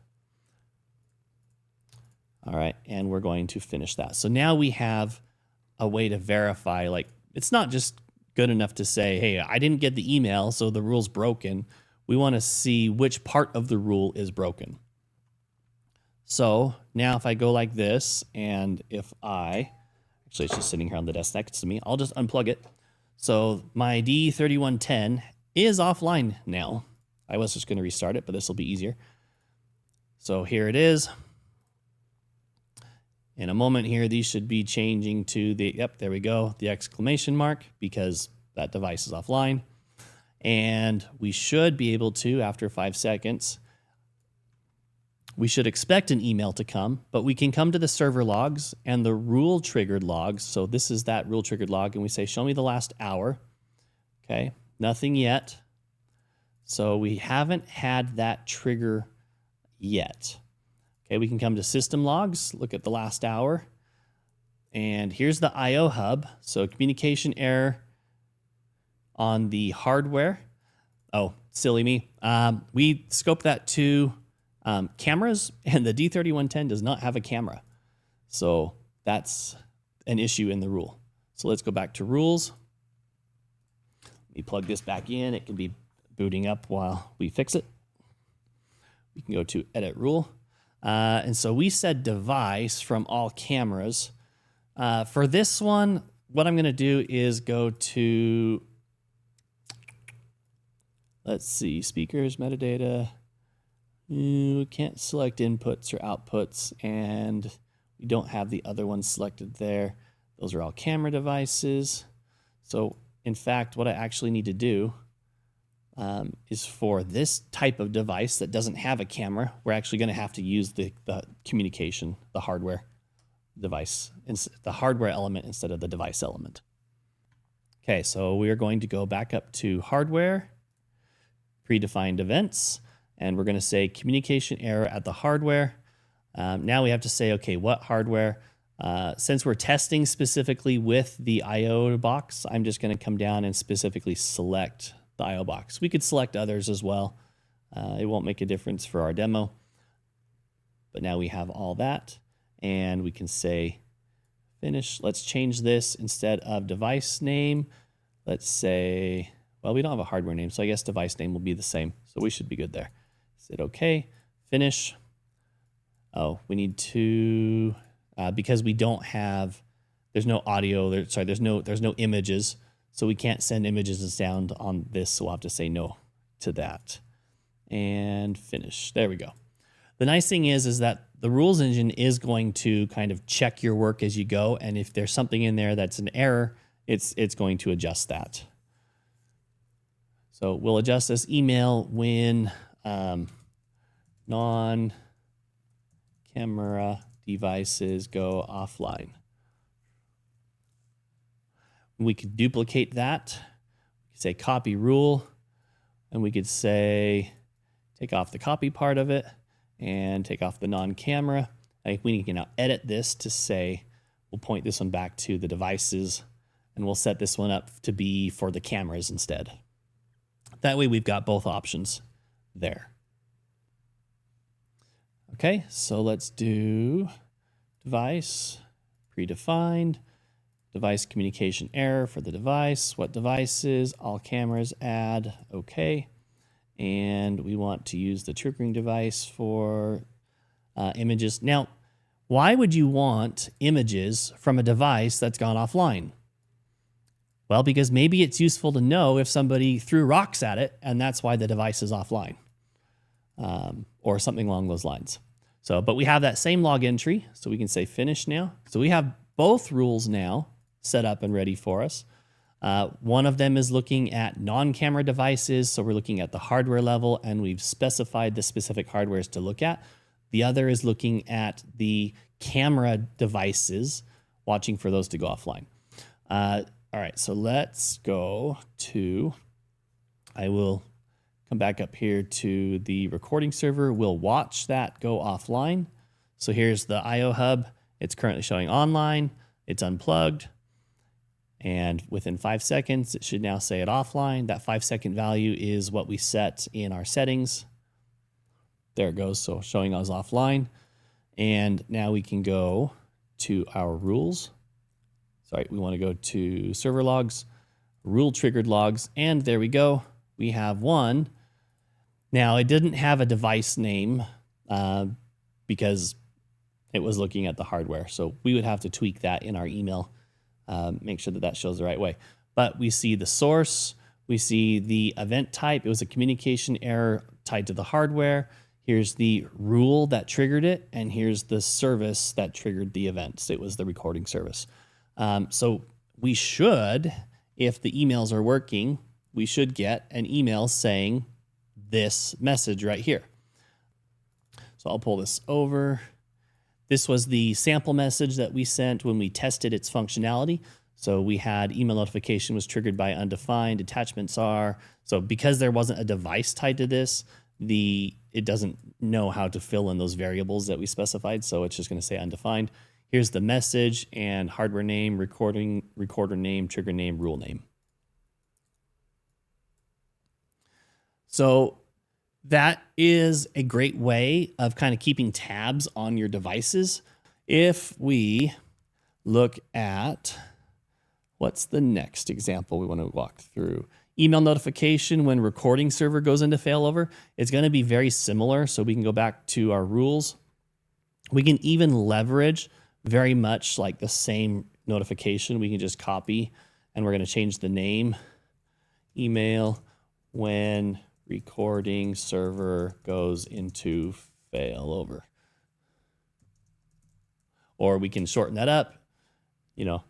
All right, and we're going to finish that. So now we have a way to verify, like, it's not just good enough to say, hey, I didn't get the email, so the rule's broken. We want to see which part of the rule is broken. So now if I go like this, and if actually it's just sitting here on the desk next to me, I'll just unplug it. So my D3110 is offline now. I was just going to restart it, but this will be easier. So here it is. In a moment here, these should be changing to the, yep, there we go, the exclamation mark, because that device is offline. And we should be able to, after 5 seconds, we should expect an email to come, but we can come to the server logs and the rule triggered logs. So this is that rule triggered log, and we say, show me the last hour. Okay, nothing yet. So we haven't had that trigger yet. Okay, we can come to system logs, look at the last hour, and here's the I/O hub. So communication error on the hardware. Oh, silly me. We scoped that to cameras, and the D3110 does not have a camera. So that's an issue in the rule. So let's go back to rules. Let me plug this back in. It can be booting up while we fix it. We can go to edit rule. And so we said device from all cameras. For this one, what I'm going to do is go to, let's see, speakers, metadata. We can't select inputs or outputs, and we don't have the other ones selected there. Those are all camera devices. So in fact, what I actually need to do is for this type of device that doesn't have a camera, we're actually going to have to use the communication, the hardware device, the hardware element instead of the device element. Okay, so we are going to go back up to hardware, predefined events, and we're going to say communication error at the hardware. Now we have to say, okay, what hardware? Since we're testing specifically with the I/O box, I'm just going to come down and specifically select the I/O box. We could select others as well. It won't make a difference for our demo. But now we have all that, and we can say finish. Let's change this instead of device name. Let's say, well, we don't have a hardware name, so I guess device name will be the same. So we should be good there. Hit OK, finish. Oh, we need to, because we don't have, there's no audio, there's no images. So we can't send images and sound on this, so we'll have to say no to that. And finish. There we go. The nice thing is that the rules engine is going to kind of check your work as you go, and if there's something in there that's an error, it's going to adjust that. So we'll adjust this email when non-camera devices go offline. We could duplicate that. We could say copy rule, and we could say take off the copy part of it and take off the non-camera. We can now edit this to say we'll point this one back to the devices, and we'll set this one up to be for the cameras instead. That way we've got both options there. Okay, so let's do device, predefined. Device communication error for the device. What devices? All cameras add. Okay. And we want to use the triggering device for images. Now, why would you want images from a device that's gone offline? Well, because maybe it's useful to know if somebody threw rocks at it and that's why the device is offline, or something along those lines. So, but we have that same log entry, so we can say finish now. So we have both rules now set up and ready for us. One of them is looking at non-camera devices, so we're looking at the hardware level, and we've specified the specific hardwares to look at. The other is looking at the camera devices, watching for those to go offline. All right, so let's go to, I will come back up here to the recording server. We'll watch that go offline. So here's the IO hub. It's currently showing online. It's unplugged. And within 5 seconds, it should now say it offline. That 5-second value is what we set in our settings. There it goes. So showing us offline. And now we can go to our rules. Sorry, we want to go to server logs, rule triggered logs. And there we go. We have one. Now it didn't have a device name because it was looking at the hardware. So we would have to tweak that in our email. Make sure that that shows the right way. But we see the source, we see the event type. It was a communication error tied to the hardware. Here's the rule that triggered it, and here's the service that triggered the events. It was the recording service. So we should, if the emails are working, we should get an email saying this message right here. So I'll pull this over. This was the sample message that we sent when we tested its functionality. So we had email notification was triggered by undefined, attachments are. So because there wasn't a device tied to this, it doesn't know how to fill in those variables that we specified. So it's just going to say undefined. Here's the message and hardware name, recorder name, trigger name, rule name. So that is a great way of kind of keeping tabs on your devices. If we look at, what's the next example we want to walk through? Email notification when recording server goes into failover. It's going to be very similar. So we can go back to our rules. We can even leverage very much like the same notification. We can just copy, and we're going to change the name. Email when recording server goes into failover. Or we can shorten that up, you know,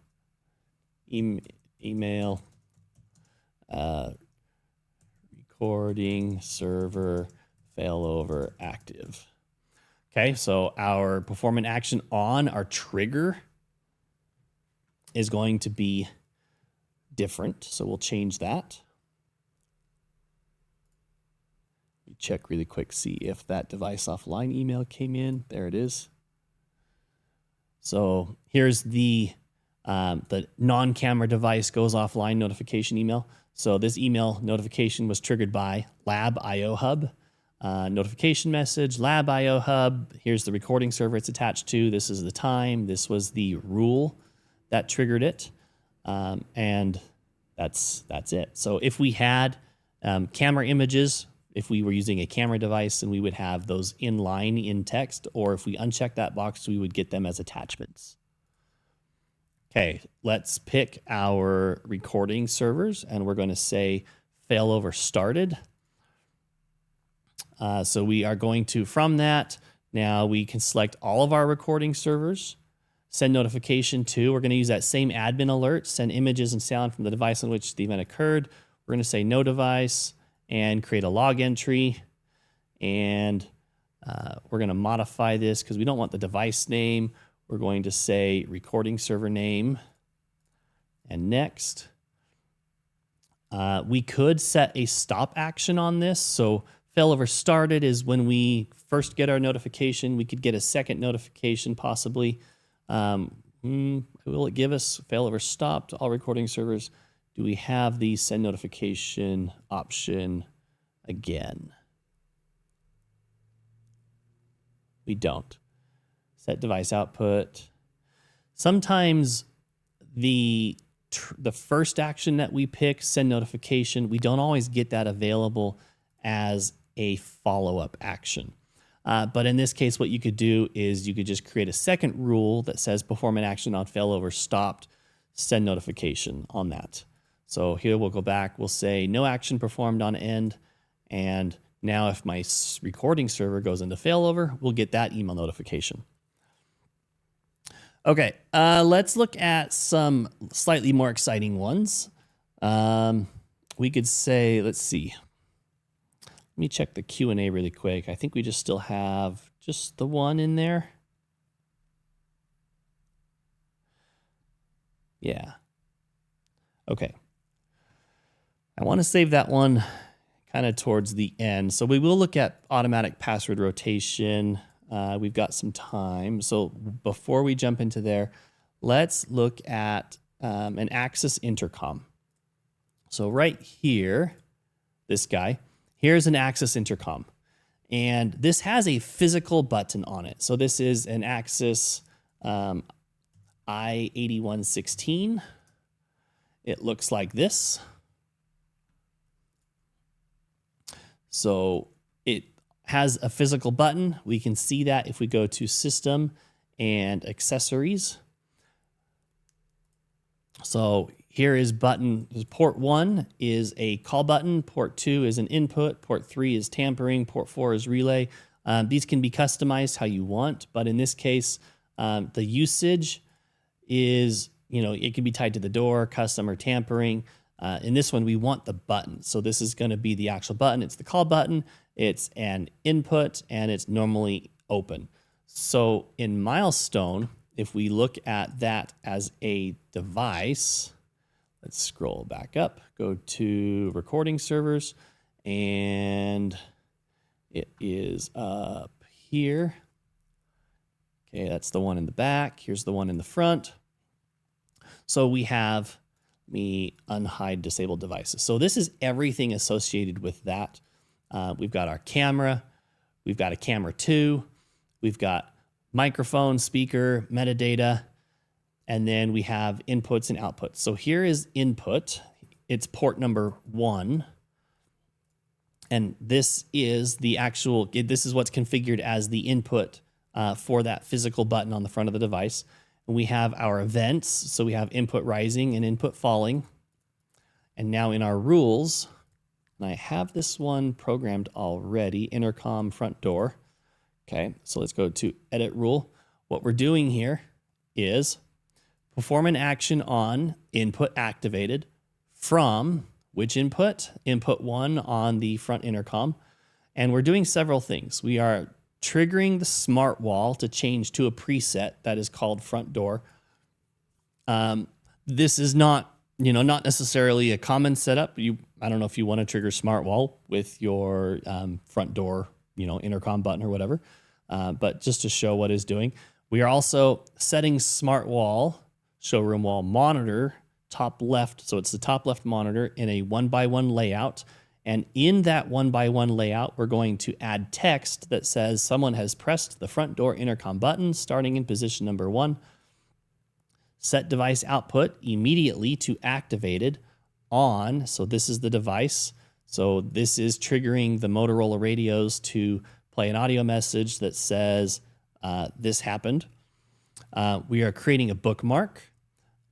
email recording server failover active. Okay, so our performance action on our trigger is going to be different. So we'll change that. Check really quick, see if that device offline email came in. There it is. So here's the non-camera device goes offline notification email. So this email notification was triggered by Lab IO Hub. Notification message, Lab IO Hub. Here's the recording server it's attached to. This is the time. This was the rule that triggered it. And that's it. So if we had camera images, if we were using a camera device, and we would have those in line in text, or if we uncheck that box, we would get them as attachments. Okay, let's pick our recording servers, and we're going to say failover started. So we are going to, from that, now we can select all of our recording servers, send notification to, we're going to use that same admin alert, send images and sound from the device on which the event occurred. We're going to say no device, and create a log entry, and we're going to modify this because we don't want the device name. We're going to say recording server name, and next. We could set a stop action on this. So failover started is when we first get our notification. We could get a second notification possibly. Will it give us failover stopped all recording servers? Do we have the send notification option again? We don't. Set device output. Sometimes the first action that we pick, send notification, we don't always get that available as a follow-up action. But in this case, what you could do is you could just create a second rule that says perform an action on failover stopped, send notification on that. So here we'll go back, we'll say no action performed on end, and now if my recording server goes into failover, we'll get that email notification. Okay, let's look at some slightly more exciting ones. We could say, let's see. Let me check the Q&A really quick. I think we just still have just the one in there. Yeah. Okay. I want to save that one kind of towards the end. So we will look at automatic password rotation. We've got some time. So before we jump into there, let's look at an access intercom. So right here, this guy, here's an access intercom. And this has a physical button on it. So this is an Axis I8116. It looks like this. So it has a physical button. We can see that if we go to System and Accessories. So here is button, port 1 is a call button, port 2 is an input, port 3 is tampering, port 4 is relay. These can be customized how you want, but in this case, the usage is, it can be tied to the door, custom, or tampering. In this one, we want the button. So this is going to be the actual button. It's the call button. It's an input, and it's normally open. So in Milestone, if we look at that as a device, let's scroll back up, go to recording servers, and it is up here. Okay, that's the one in the back. Here's the one in the front. So we have me unhide disabled devices. So this is everything associated with that. We've got our camera. We've got a camera 2. We've got microphone, speaker, metadata, and then we have inputs and outputs. So here is input. It's port number 1. And this is the actual, this is what's configured as the input for that physical button on the front of the device. And we have our events. So we have input rising and input falling. And now in our rules, and I have this one programmed already, intercom front door. Okay, so let's go to edit rule. What we're doing here is perform an action on input activated from which input? Input 1 on the front intercom. And we're doing several things. We are triggering the smart wall to change to a preset that is called front door. This is not, not necessarily a common setup. I don't know if you want to trigger smart wall with your front door, intercom button or whatever. But just to show what it's doing, we are also setting smart wall, showroom wall monitor, top left. So it's the top left monitor in a 1x1 layout. And in that 1x1 layout, we're going to add text that says someone has pressed the front door intercom button starting in position number 1. Set device output immediately to activated on. So this is the device. So this is triggering the Motorola radios to play an audio message that says this happened. We are creating a bookmark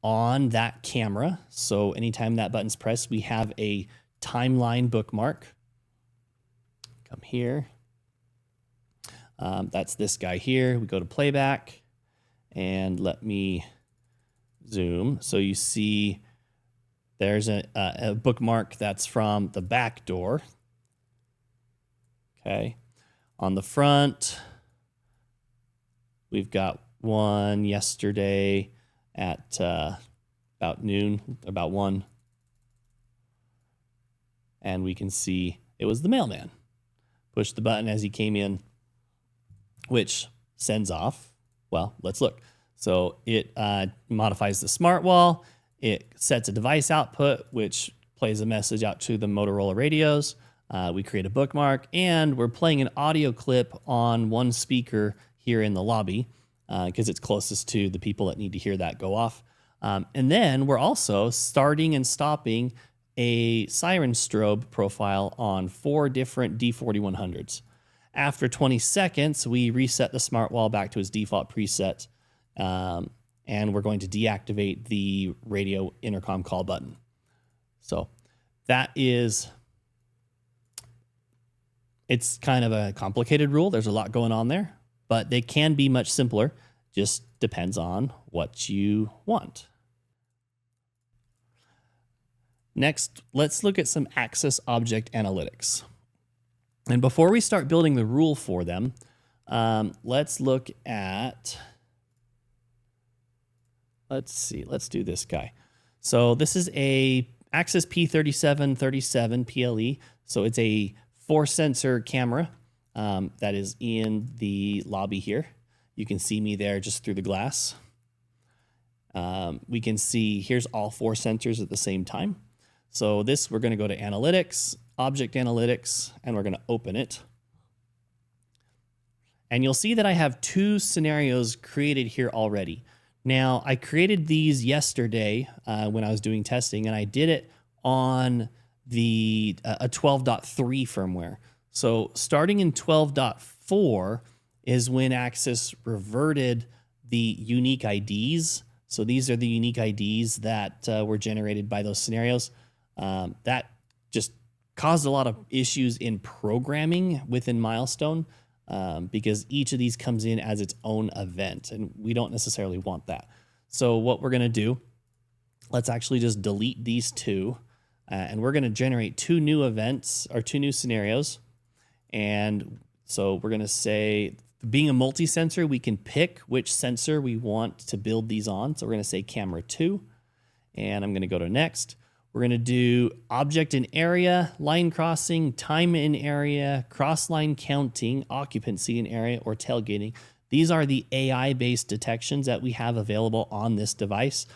on that camera. So anytime that button's pressed, we have a timeline bookmark. Come here. That's this guy here. We go to playback and let me zoom. So you see there's a bookmark that's from the back door. Okay. On the front, we've got one yesterday at about noon, about 1. And we can see it was the mailman. Push the button as he came in, which sends off. Well, let's look. So it modifies the smart wall. It sets a device output, which plays a message out to the Motorola radios. We create a bookmark, and we're playing an audio clip on one speaker here in the lobby because it's closest to the people that need to hear that go off. And then we're also starting and stopping a siren strobe profile on 4 different D4100s. After 20 seconds, we reset the smart wall back to its default preset, and we're going to deactivate the radio intercom call button. So that is, it's kind of a complicated rule. There's a lot going on there, but they can be much simpler. Just depends on what you want. Next, let's look at some access object analytics. And before we start building the rule for them, let's look at, let's do this guy. So this is a Access P3737 PLE. So it's a 4-sensor camera that is in the lobby here. You can see me there just through the glass. We can see here's all 4 sensors at the same time. So this, we're going to go to Analytics, Object Analytics, and we're going to open it. And you'll see that I have 2 scenarios created here already. Now, I created these yesterday when I was doing testing, and I did it on the a 12.3 firmware. So starting in 12.4 is when Axis reverted the unique IDs. So these are the unique IDs that were generated by those scenarios. That just caused a lot of issues in programming within Milestone because each of these comes in as its own event, and we don't necessarily want that. So what we're going to do, let's actually just delete these 2, and we're going to generate 2 new events or 2 new scenarios. And so we're going to say, being a multi-sensor, we can pick which sensor we want to build these on. So we're going to say camera 2, and I'm going to go to next. We're going to do object in area, line crossing, time in area, crossline counting, occupancy in area, or tailgating. These are the AI-based detections that we have available on this device.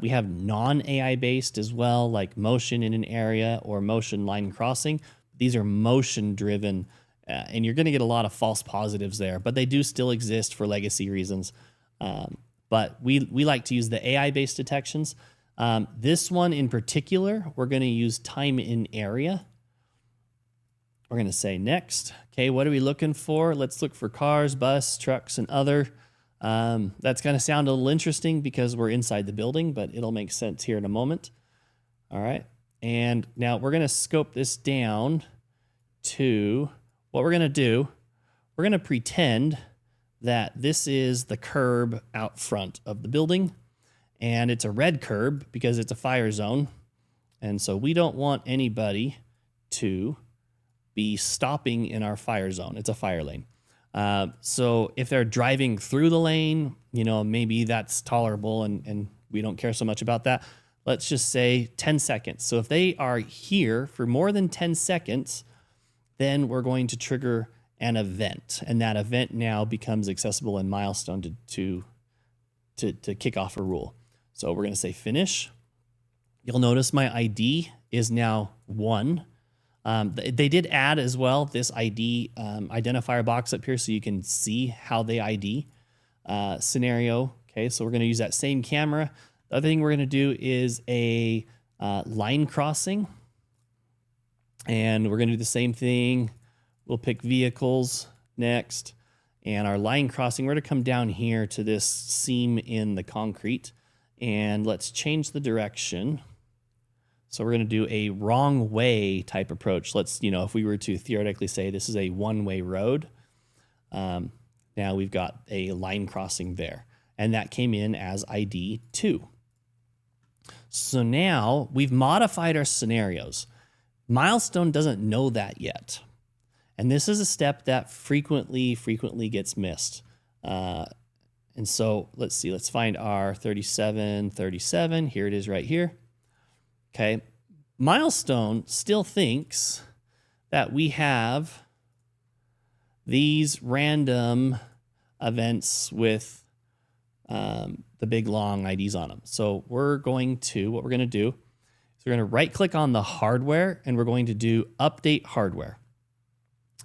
We have non-AI-based as well, like motion in an area or motion line crossing. These are motion-driven, and you're going to get a lot of false positives there, but they do still exist for legacy reasons. But we like to use the AI-based detections. This one in particular, we're going to use time in area. We're going to say next. Okay, what are we looking for? Let's look for cars, bus, trucks, and other. That's going to sound a little interesting because we're inside the building, but it'll make sense here in a moment. All right, and now we're going to scope this down to what we're going to do. We're going to pretend that this is the curb out front of the building. And it's a red curb because it's a fire zone. And so we don't want anybody to be stopping in our fire zone. It's a fire lane. So if they're driving through the lane, you know, maybe that's tolerable and we don't care so much about that. Let's just say 10 seconds. So if they are here for more than 10 seconds, then we're going to trigger an event. And that event now becomes accessible in Milestone to kick off a rule. So we're going to say finish. You'll notice my ID is now 1. They did add as well this ID identifier box up here so you can see how they ID scenario. Okay, so we're going to use that same camera. The other thing we're going to do is a line crossing. And we're going to do the same thing. We'll pick vehicles next. And our line crossing, we're going to come down here to this seam in the concrete. And let's change the direction. So we're going to do a wrong way type approach. Let's, you know, if we were to theoretically say this is a one-way road, now we've got a line crossing there. And that came in as ID 2. So now we've modified our scenarios. Milestone doesn't know that yet. And this is a step that frequently gets missed. And so let's see, let's find our 3737. Here it is right here. Okay. Milestone still thinks that we have these random events with the big long IDs on them. So what we're going to do is we're going to right click on the hardware and we're going to do update hardware.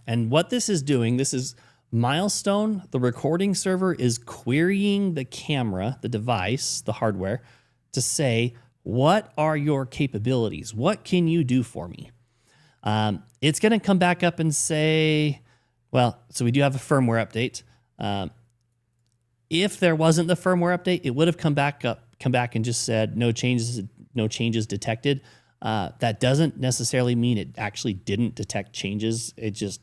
And what this is doing, this is Milestone, the recording server, is querying the camera, the device, the hardware, to say, what are your capabilities? What can you do for me? It's going to come back up and say, well, so we do have a firmware update. If there wasn't the firmware update, it would have come back and just said no changes detected. That doesn't necessarily mean it actually didn't detect changes. It just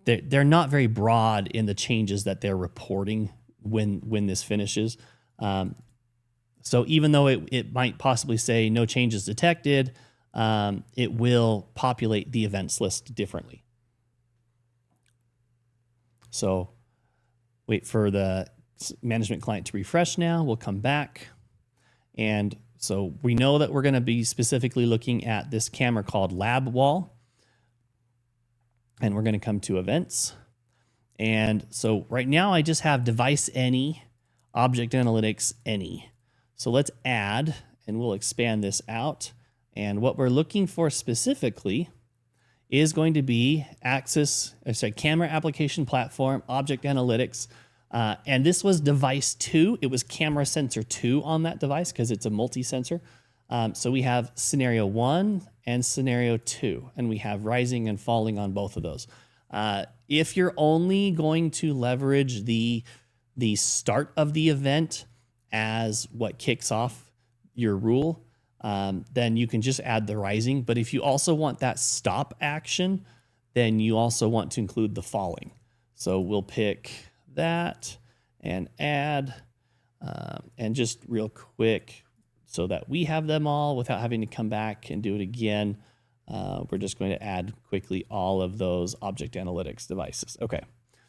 they're not very broad in the changes that they're reporting when this finishes. So even though it might possibly say no changes detected, it will populate the events list differently. So wait for the management client to refresh now. We'll come back. And so we know that we're going to be specifically looking at this camera called lab wall. and we're going to come to events. And so right now I just have device any, object analytics any. So let's add, and we'll expand this out. And what we're looking for specifically is going to be camera application platform, object analytics. And this was device 2. It was camera sensor 2 on that device because it's a multi-sensor. So we have scenario 1 and scenario 2, and we have rising and falling on both of those. If you're only going to leverage the start of the event as what kicks off your rule, then you can just add the rising. But if you also want that stop action, then you also want to include the falling. So we'll pick that and add, and just real quick so that we have them all without having to come back and do it again. We're just going to add quickly all of those object analytics devices. Okay,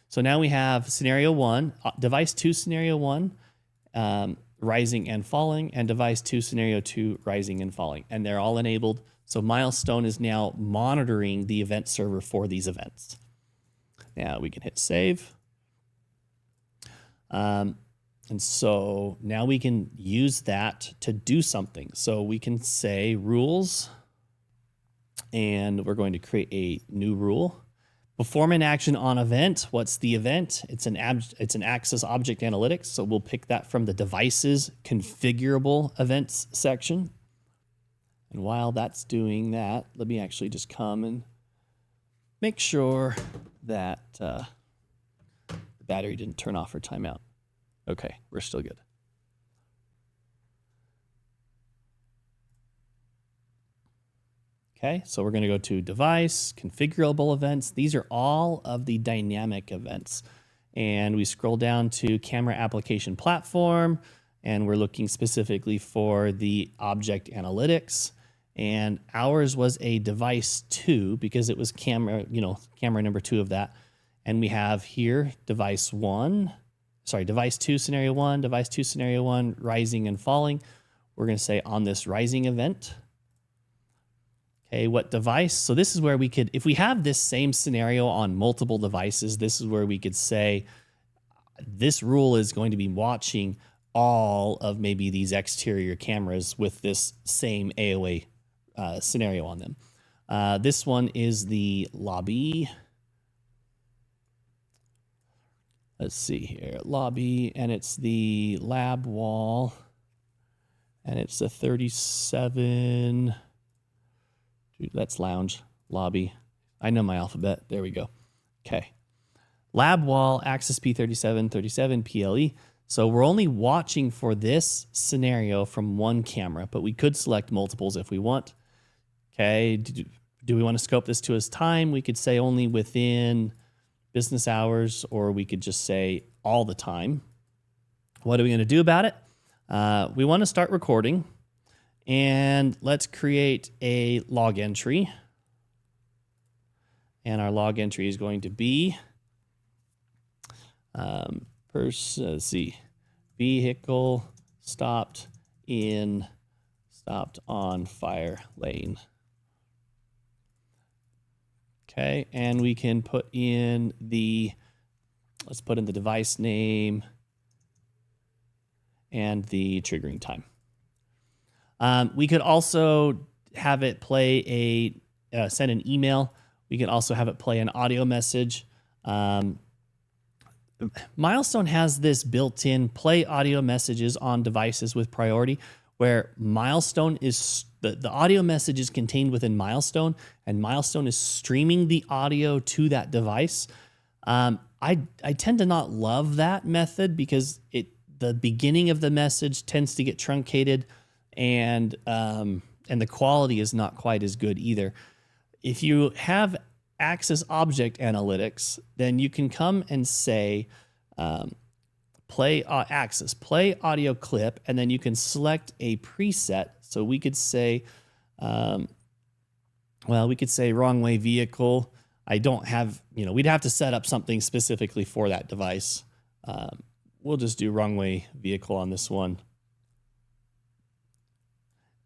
so now we have scenario 1, device 2, scenario 1, rising and falling, and device 2, scenario 2, rising and falling. And they're all enabled. So Milestone is now monitoring the event server for these events. Now we can hit save. And so now we can use that to do something. So we can say rules, and we're going to create a new rule. Perform an action on event. What's the event? It's an access object analytics. So we'll pick that from the devices configurable events section. And while that's doing that, let me actually just come and make sure that the battery didn't turn off or time out. Okay, we're still good. Okay, so we're going to go to device, configurable events. These are all of the dynamic events. And we scroll down to camera application platform, and we're looking specifically for the object analytics. And ours was a device 2 because it was camera number 2 of that. And we have here device 2, scenario 1, device 2, scenario 1, rising and falling. We're going to say on this rising event. Okay, what device? So this is where we could, if we have this same scenario on multiple devices, this is where we could say this rule is going to be watching all of maybe these exterior cameras with this same AOA scenario on them. This one is the lobby. Let's see here, lobby, and it's the lab wall, and it's the 37. Dude, that's lounge, lobby. I know my alphabet. There we go. Okay. Lab wall, access P37, 37 PLE. So we're only watching for this scenario from one camera, but we could select multiples if we want. Okay. Do we want to scope this to as time? We could say only within business hours, or we could just say all the time. What are we going to do about it? We want to start recording, and let's create a log entry. And our log entry is going to be vehicle stopped on fire lane. Okay, and we can put in let's put in the device name and the triggering time. We could also have it play send an email. We can also have it play an audio message. Milestone has this built-in play audio messages on devices with priority, where Milestone is the audio message is contained within Milestone, and Milestone is streaming the audio to that device. I tend to not love that method because the beginning of the message tends to get truncated, and the quality is not quite as good either. If you have access object analytics, then you can come and say play audio clip, and then you can select a preset. So we could say, wrong way vehicle. I don't have, we'd have to set up something specifically for that device. We'll just do wrong way vehicle on this one.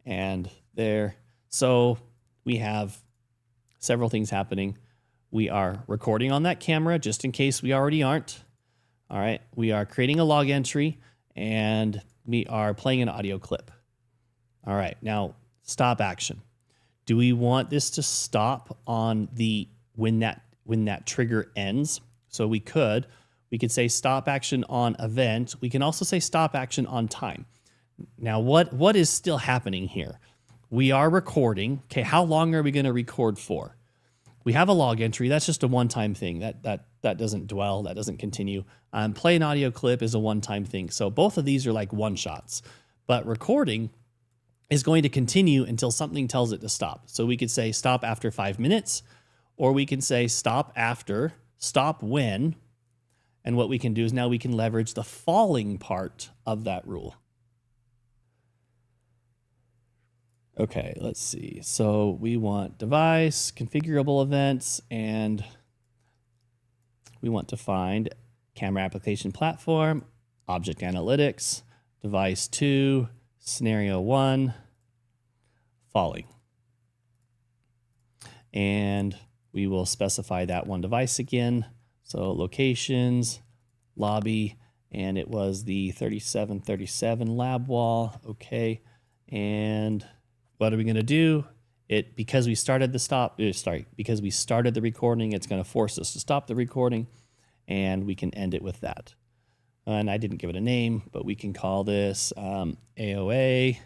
And there. So we have several things happening. We are recording on that camera just in case we already aren't. All right, we are creating a log entry and we are playing an audio clip. All right, now stop action. Do we want this to stop on when that trigger ends? So we could say stop action on event. We can also say stop action on time. Now what is still happening here? We are recording. Okay, how long are we going to record for? We have a log entry. That's just a one-time thing. That doesn't dwell. That doesn't continue. Play an audio clip is a one-time thing. So both of these are like one-shots. But recording is going to continue until something tells it to stop. So we could say stop after 5 minutes, or we can say stop when. And what we can do is now we can leverage the falling part of that rule. Okay, let's see. So we want device, configurable events, and we want to find camera application platform, object analytics, device 2, scenario 1, falling. And we will specify that one device again. So locations, lobby, and it was the 3737 lab wall. Okay, and what are we going to do? Because we started because we started the recording, it's going to force us to stop the recording, and we can end it with that. And I didn't give it a name, but we can call this AOA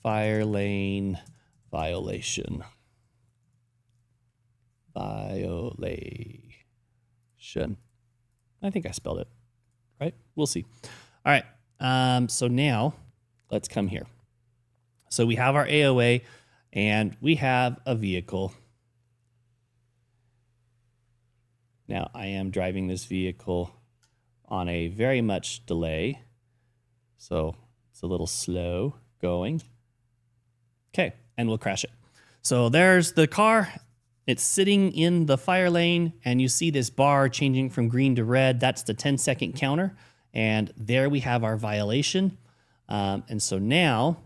fire lane violation. I think I spelled it right. We'll see. All right. So now let's come here. So we have our AOA and we have a vehicle. Now I am driving this vehicle on a very much delay. So it's a little slow going. Okay, and we'll crash it. So there's the car. It's sitting in the fire lane, and you see this bar changing from green to red. That's the 10-second counter. And there we have our violation. And so now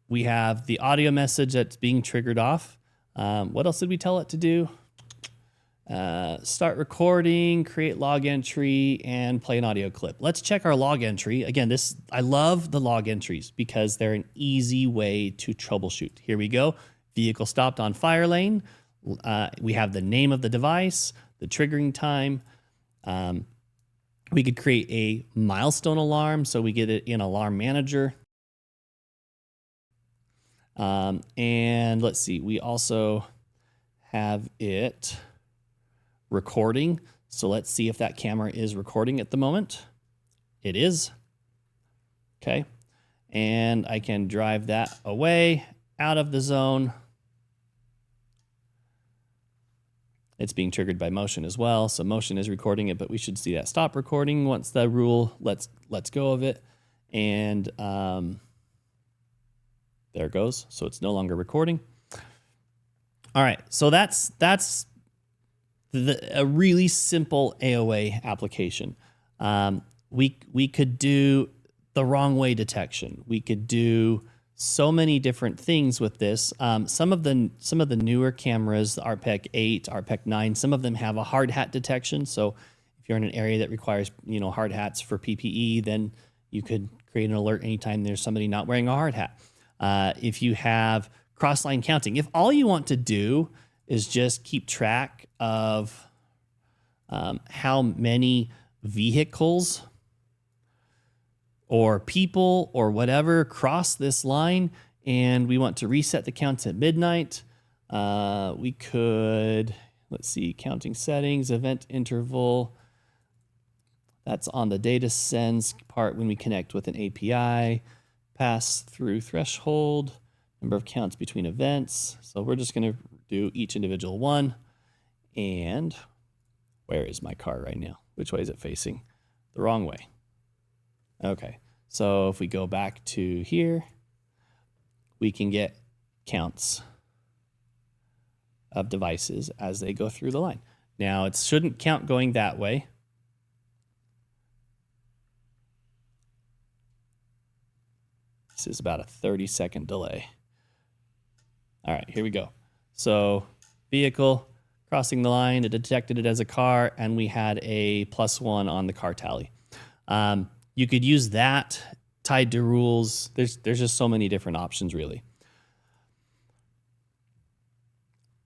we have the audio message that's being triggered off. What else did we tell it to do? Start recording, create log entry, and play an audio clip. Let's check our log entry. Again, I love the log entries because they're an easy way to troubleshoot. Here we go. Vehicle stopped on fire lane. We have the name of the device, the triggering time. We could create a milestone alarm, so we get it in Alarm Manager. And let's see, we also have it recording. So let's see if that camera is recording at the moment. It is. Okay. And I can drive that away out of the zone. It's being triggered by motion as well. So motion is recording it, but we should see that stop recording once the rule lets go of it. And there it goes. So it's no longer recording. All right. So that's a really simple AOA application. We could do the wrong way detection. We could do so many different things with this. Some of the newer cameras, the RPEC 8, RPEC 9, some of them have a hard hat detection. So if you're in an area that requires hard hats for PPE, then you could create an alert anytime there's somebody not wearing a hard hat. If you have crossline counting, if all you want to do is just keep track of how many vehicles or people or whatever cross this line, and we want to reset the counts at midnight, we could, let's see, counting settings, event interval. That's on the data sends part when we connect with an API, pass through threshold, number of counts between events. So we're just going to do each individual one. And where is my car right now? Which way is it facing? The wrong way. Okay. So if we go back to here, we can get counts of devices as they go through the line. Now it shouldn't count going that way. This is about a 30-second delay. All right, here we go. So vehicle crossing the line. It detected it as a car, and we had a +1 on the car tally. You could use that tied to rules. There's just so many different options, really.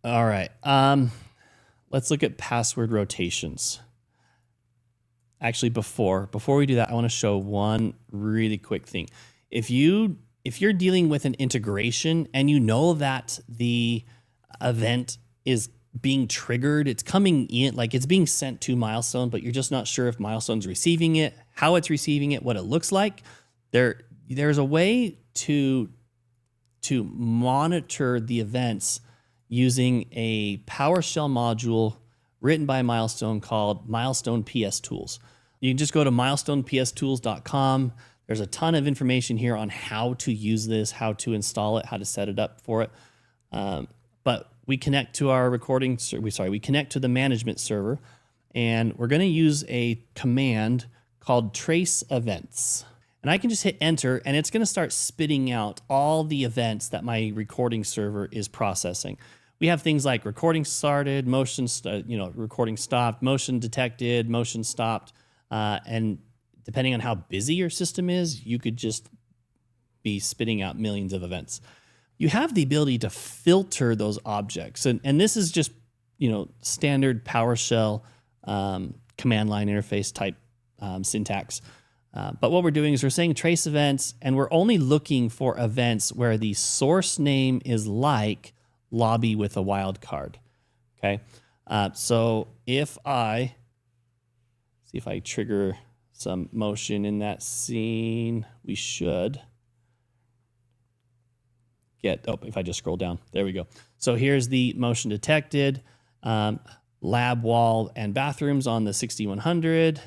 All right. Let's look at password rotations. Actually, before we do that, I want to show one really quick thing. If you're dealing with an integration and you know that the event is being triggered, it's coming in, like it's being sent to Milestone, but you're just not sure if Milestone's receiving it, how it's receiving it, what it looks like, there's a way to monitor the events using a PowerShell module written by Milestone called MilestonePSTools. You can just go to MilestonePSTools.com. There's a ton of information here on how to use this, how to install it, how to set it up for it. But we connect to our we connect to the management server, and we're going to use a command called Trace-Events. And I can just hit enter, and it's going to start spitting out all the events that my recording server is processing. We have things like recording started, recording stopped, motion detected, motion stopped, and depending on how busy your system is, you could just be spitting out millions of events. You have the ability to filter those objects, and this is just standard PowerShell command line interface type syntax. But what we're doing is we're saying trace events, and we're only looking for events where the source name is like lobby with a wildcard. Okay, so if I see if I trigger some motion in that scene, we should get, if I just scroll down, there we go. So here's the motion detected, lab wall and bathrooms on the 6100.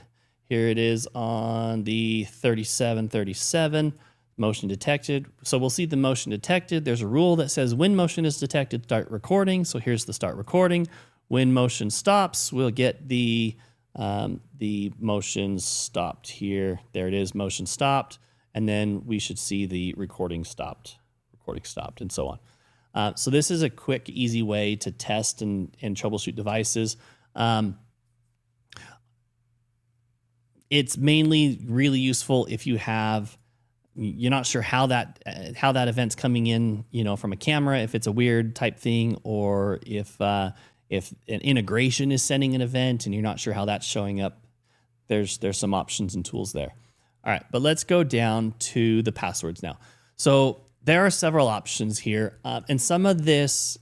Here it is on the 3737, motion detected. So we'll see the motion detected. There's a rule that says when motion is detected, start recording. So here's the start recording. When motion stops, we'll get the motion stopped here. There it is, motion stopped. And then we should see the recording stopped, and so on. So this is a quick, easy way to test and troubleshoot devices. It's mainly really useful if you're not sure how that event's coming in, from a camera, if it's a weird type thing, or if an integration is sending an event and you're not sure how that's showing up. There's some options and tools there. All right, but let's go down to the passwords now. So there are several options here, and some of this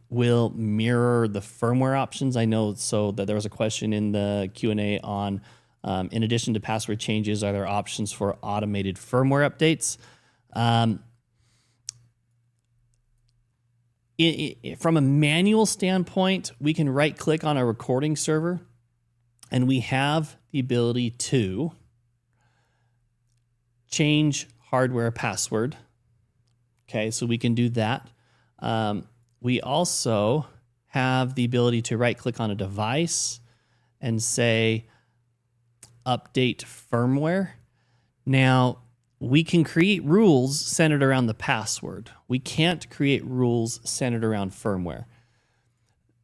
will mirror the firmware options. I know, so that there was a question in the Q&A on, in addition to password changes, are there options for automated firmware updates? From a manual standpoint, we can right-click on a recording server, and we have the ability to change hardware password. Okay, so we can do that. We also have the ability to right-click on a device and say, update firmware. Now, we can create rules centered around the password. We can't create rules centered around firmware.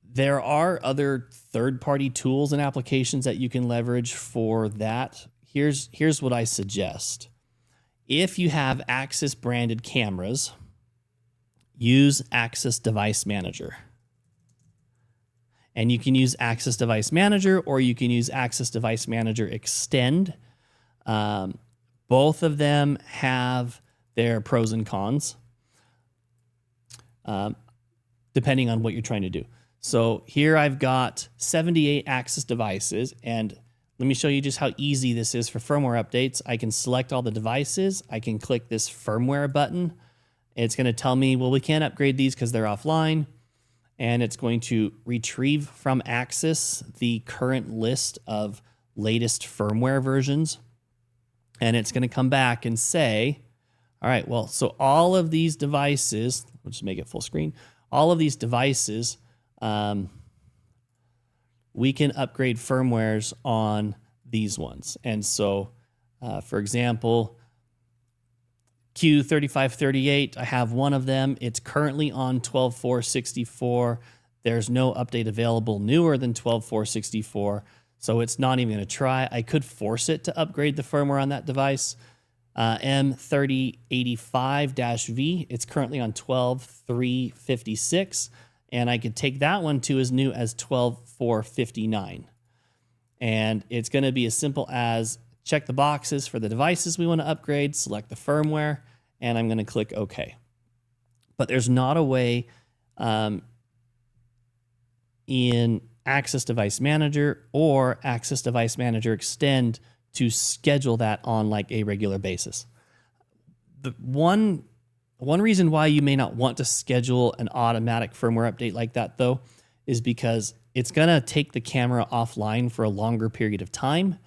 There are other third-party tools and applications that you can leverage for that. Here's what I suggest. If you have Axis branded cameras, use Axis Device Manager. And you can use Axis Device Manager, or you can use Axis Device Manager Extend. Both of them have their pros and cons, depending on what you're trying to do. So here I've got 78 Axis devices, and let me show you just how easy this is for firmware updates. I can select all the devices. I can click this firmware button. It's going to tell me, well, we can't upgrade these because they're offline. And it's going to retrieve from Axis the current list of latest firmware versions. And it's going to come back and say, all right, well, so all of these devices, we'll just make it full screen. All of these devices, we can upgrade firmwares on these ones. And so, for example, Q3538, I have one of them. It's currently on 12.4.64. There's no update available newer than 12.464, so it's not even going to try. I could force it to upgrade the firmware on that device. M3085-V, it's currently on 12.356, and I could take that one to as new as 12.459. And it's going to be as simple as check the boxes for the devices we want to upgrade, select the firmware, and I'm going to click OK. But there's not a way in Access Device Manager or Access Device Manager Extend to schedule that on like a regular basis. The one reason why you may not want to schedule an automatic firmware update like that, though, is because it's going to take the camera offline for a longer period of time,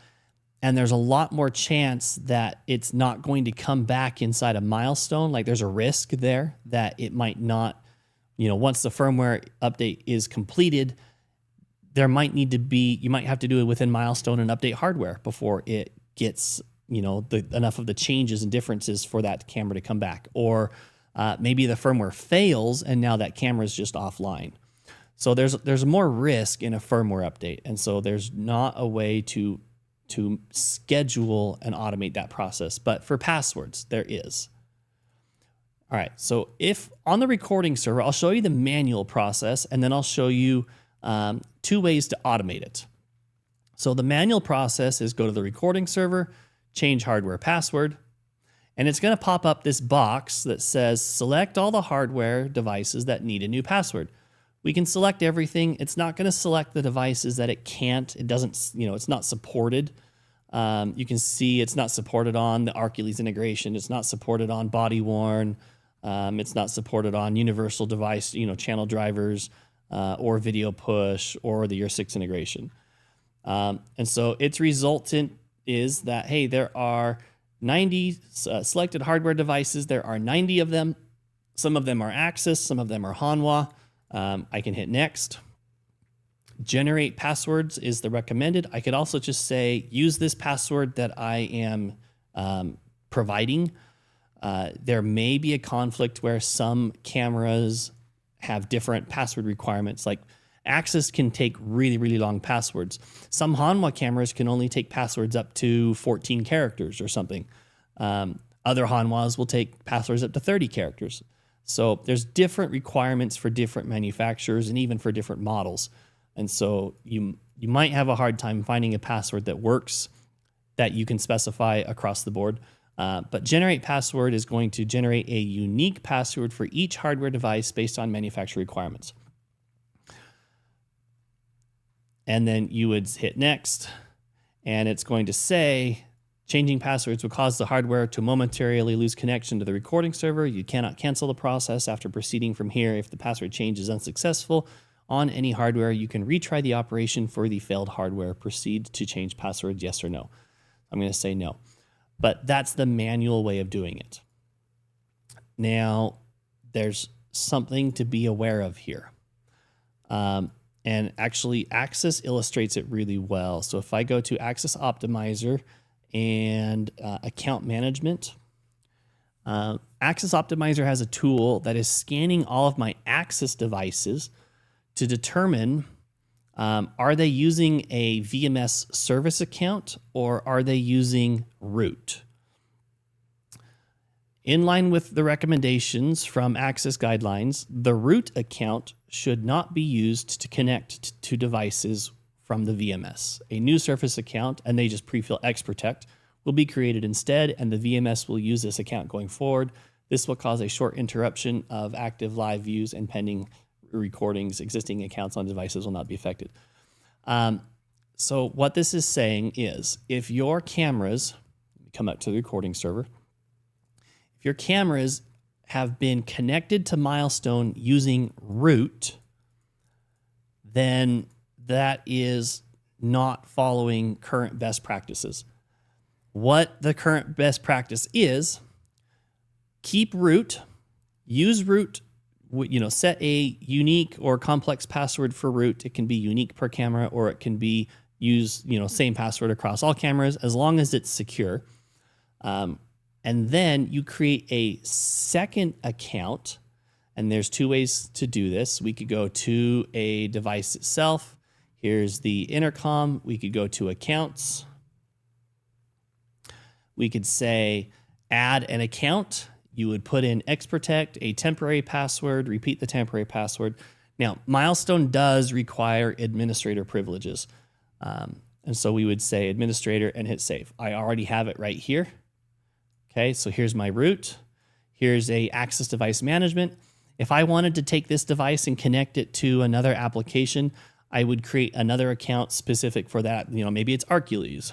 and there's a lot more chance that it's not going to come back inside a milestone. Like there's a risk there that it might not, once the firmware update is completed, there might need to be, you might have to do it within Milestone and update hardware before it gets, enough of the changes and differences for that camera to come back. Or maybe the firmware fails and now that camera is just offline. So there's more risk in a firmware update. And so there's not a way to schedule and automate that process. But for passwords, there is. All right, so if on the recording server, I'll show you the manual process, and then I'll show you 2 ways to automate it. So the manual process is go to the recording server, change hardware password, and it's going to pop up this box that says select all the hardware devices that need a new password. We can select everything. It's not going to select the devices that it can't. It doesn't, it's not supported. You can see it's not supported on the Arculus integration. It's not supported on body worn. It's not supported on universal device, channel drivers, or video push, or the Year 6 integration. And so its resultant is that, hey, there are 90 selected hardware devices. There are 90 of them. Some of them are Axis, some of them are Hanwha. I can hit next. Generate passwords is the recommended. I could also just say, use this password that I am providing. There may be a conflict where some cameras have different password requirements. Like Axis can take really, really long passwords. Some Hanwha cameras can only take passwords up to 14 characters or something. Other Hanwhas will take passwords up to 30 characters. So there's different requirements for different manufacturers and even for different models. And so you might have a hard time finding a password that works that you can specify across the board. But generate password is going to generate a unique password for each hardware device based on manufacturer requirements. And then you would hit next, and it's going to say, changing passwords will cause the hardware to momentarily lose connection to the recording server. You cannot cancel the process after proceeding from here. If the password change is unsuccessful on any hardware, you can retry the operation for the failed hardware. Proceed to change password, yes or no. I'm going to say no. But that's the manual way of doing it. Now, there's something to be aware of here. And actually, Axis illustrates it really well. So if I go to Axis Optimizer and Account Management, Axis Optimizer has a tool that is scanning all of my Axis devices to determine are they using a VMS service account or are they using root? In line with the recommendations from Axis guidelines, the root account should not be used to connect to devices from the VMS. A new surface account, and they just pre-fill XProtect, will be created instead, and the VMS will use this account going forward. This will cause a short interruption of active live views and pending recordings. Existing accounts on devices will not be affected. So what this is saying is, if your cameras, come up to the recording server, if your cameras have been connected to Milestone using root, then that is not following current best practices. What the current best practice is, keep root, use root, set a unique or complex password for root. It can be unique per camera, or it can be use, same password across all cameras as long as it's secure. And then you create a second account, And there's two ways to do this. We could go to a device itself. Here's the intercom. We could go to accounts. We could say add an account. You would put in XProtect, a temporary password, repeat the temporary password. Now, Milestone does require administrator privileges. And so we would say administrator and hit save. I already have it right here. Okay, so here's my root. Here's a access device management. If I wanted to take this device and connect it to another application, I would create another account specific for that. Maybe it's Arcules.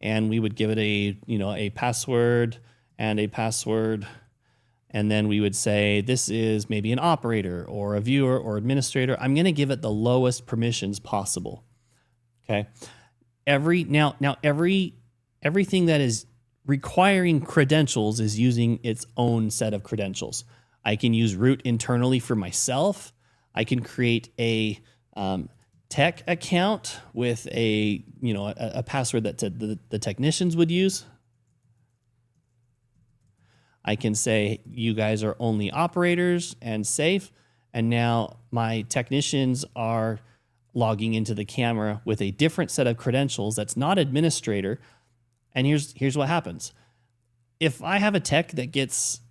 And we would give it a password and a password. And then we would say, this is maybe an operator or a viewer or administrator. I'm going to give it the lowest permissions possible. Okay. Everything that is requiring credentials is using its own set of credentials. I can use root internally for myself. I can create a tech account with a password that the technicians would use. I can say you guys are only operators and safe. And now my technicians are logging into the camera with a different set of credentials that's not administrator. And here's what happens. If I have a tech that gets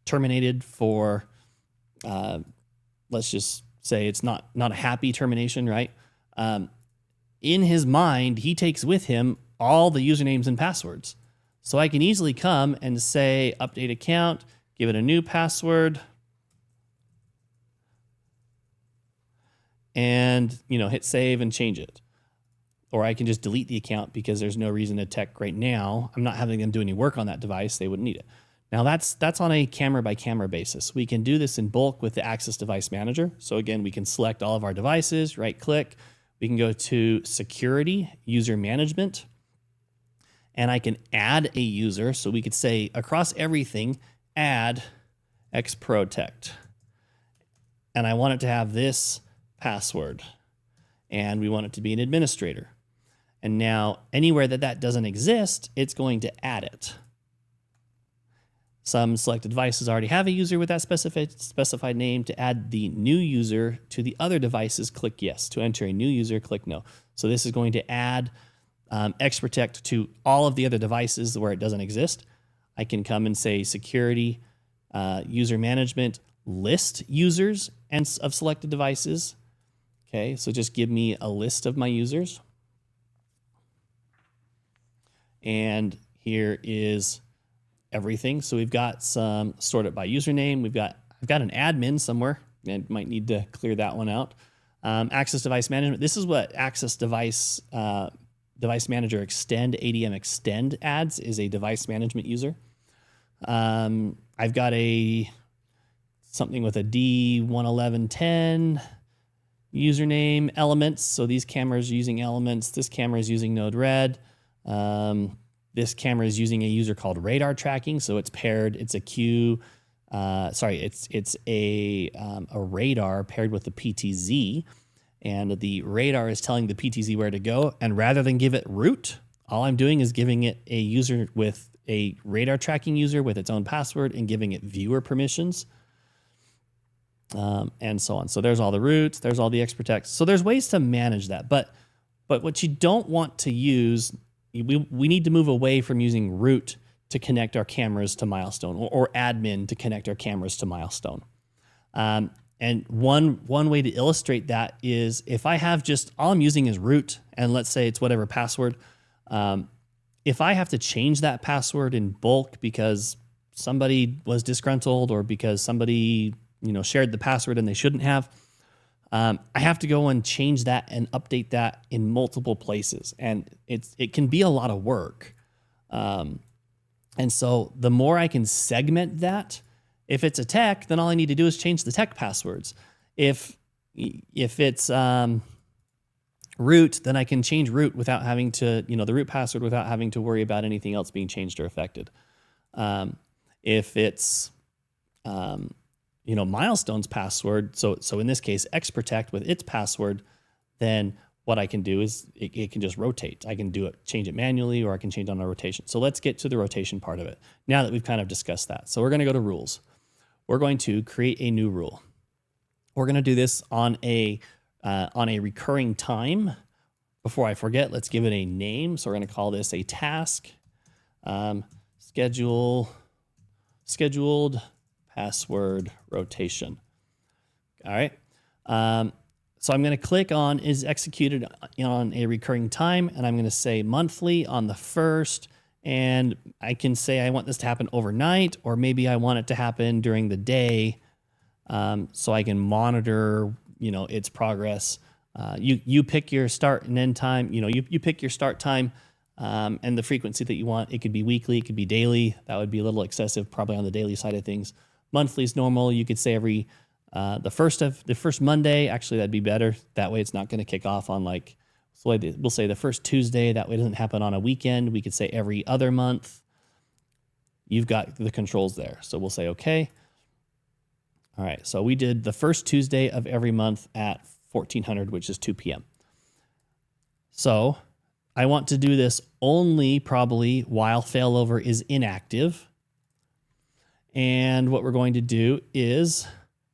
terminated for let's just say it's not a happy termination, right? In his mind, he takes with him all the usernames and passwords. So I can easily come and say update account, give it a new password, and hit save and change it. Or I can just delete the account because there's no reason to tech right now. I'm not having them do any work on that device. They wouldn't need it. Now that's on a camera by camera basis. We can do this in bulk with the Access Device Manager. So again, we can select all of our devices, right click. We can go to Security, User Management, and I can add a user. So we could say across everything, add XProtect. And I want it to have this password. And we want it to be an administrator. And now anywhere that doesn't exist, it's going to add it. Some selected devices already have a user with that specified name. To add the new user to the other devices, click yes. To enter a new user, click no. So this is going to add XProtect to all of the other devices where it doesn't exist. I can come and say security, user management, list users of selected devices. Okay, so just give me a list of my users. And here is everything. So we've got some sorted by username. I've got an admin somewhere. I might need to clear that one out. Access device management. This is what Access Device Manager Extend, ADM Extend adds, is a device management user. I've got something with a D11110 username, elements. So these cameras are using elements. This camera is using Node-RED. This camera is using a user called radar tracking. So it's paired. It's a queue. It's a radar paired with the PTZ. And the radar is telling the PTZ where to go. And rather than give it root, all I'm doing is giving it a user with a radar tracking user with its own password and giving it viewer permissions. And so on. So there's all the roots, there's all the XProtect. So there's ways to manage that. But what you don't want to use, we need to move away from using root to connect our cameras to Milestone, or admin to connect our cameras to Milestone. And one way to illustrate that is if I have just, all I'm using is root, and let's say it's whatever password. If I have to change that password in bulk because somebody was disgruntled or because somebody shared the password and they shouldn't have, I have to go and change that and update that in multiple places. And it can be a lot of work. And so the more I can segment that, if it's a tech, then all I need to do is change the tech passwords. If it's root, then I can change root without having to, the root password without having to worry about anything else being changed or affected. If it's Milestone's password, so in this case, XProtect with its password, then what I can do is it can just rotate. I can change it manually, or I can change on a rotation. So let's get to the rotation part of it now that we've kind of discussed that. So we're going to go to rules. we're going to create a new rule. We're going to do this on a recurring time. Before I forget, let's give it a name. So we're going to call this a task. Scheduled password rotation. All right. So I'm going to click on is executed on a recurring time, and I'm going to say monthly on the 1st. And I can say I want this to happen overnight, or maybe I want it to happen during the day, so I can monitor, its progress. You pick your start and end time. You pick your start time and the frequency that you want. It could be weekly, it could be daily. That would be a little excessive, probably on the daily side of things. Monthly is normal. You could say every the first Monday. Actually, that'd be better. That way, it's not going to kick off on we'll say the first Tuesday. That way, it doesn't happen on a weekend. We could say every other month. You've got the controls there. So we'll say okay. All right. So we did the first Tuesday of every month at 1400, which is 2 p.m. So I want to do this only probably while failover is inactive. And what we're going to do is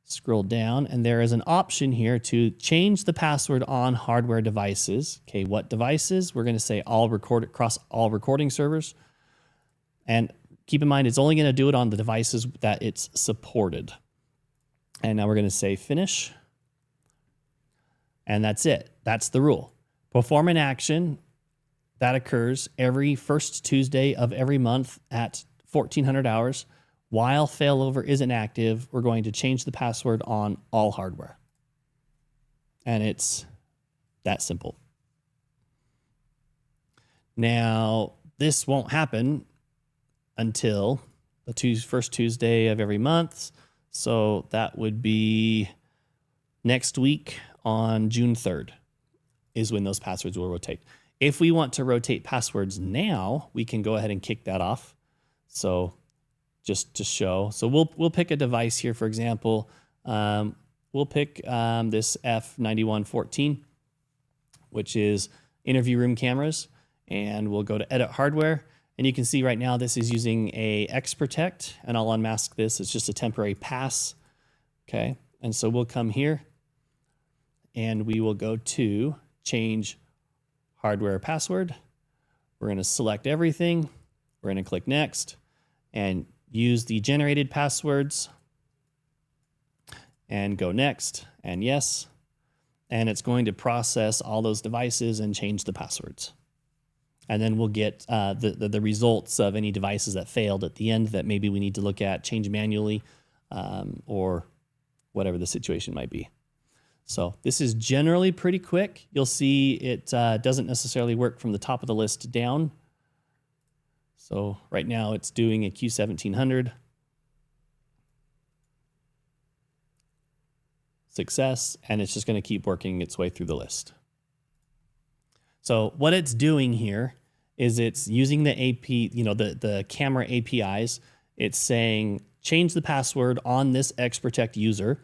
scroll down, and there is an option here to change the password on hardware devices. Okay, what devices? We're going to say across all recording servers. And keep in mind, it's only going to do it on the devices that it's supported. And now we're going to say finish. And that's it. That's the rule. Perform an action that occurs every first Tuesday of every month at 1400 hours. While failover isn't active, we're going to change the password on all hardware. And it's that simple. Now, this won't happen until the first Tuesday of every month. So that would be next week on June 3rd is when those passwords will rotate. If we want to rotate passwords now, we can go ahead and kick that off. So just to show. So we'll pick a device here, for example. We'll pick this F9114, which is interview room cameras, and we'll go to edit hardware. And you can see right now this is using a XProtect, and I'll unmask this. It's just a temporary pass. Okay, and so we'll come here, and we will go to change hardware password. We're going to select everything. We're going to click next, and use the generated passwords and go next and yes. And it's going to process all those devices and change the passwords. And then we'll get the results of any devices that failed at the end that maybe we need to look at, change manually, or whatever the situation might be. So this is generally pretty quick. You'll see it doesn't necessarily work from the top of the list down. So right now it's doing a Q1700. Success, and it's just going to keep working its way through the list. So what it's doing here is it's using the AP, the camera APIs. It's saying change the password on this XProtect user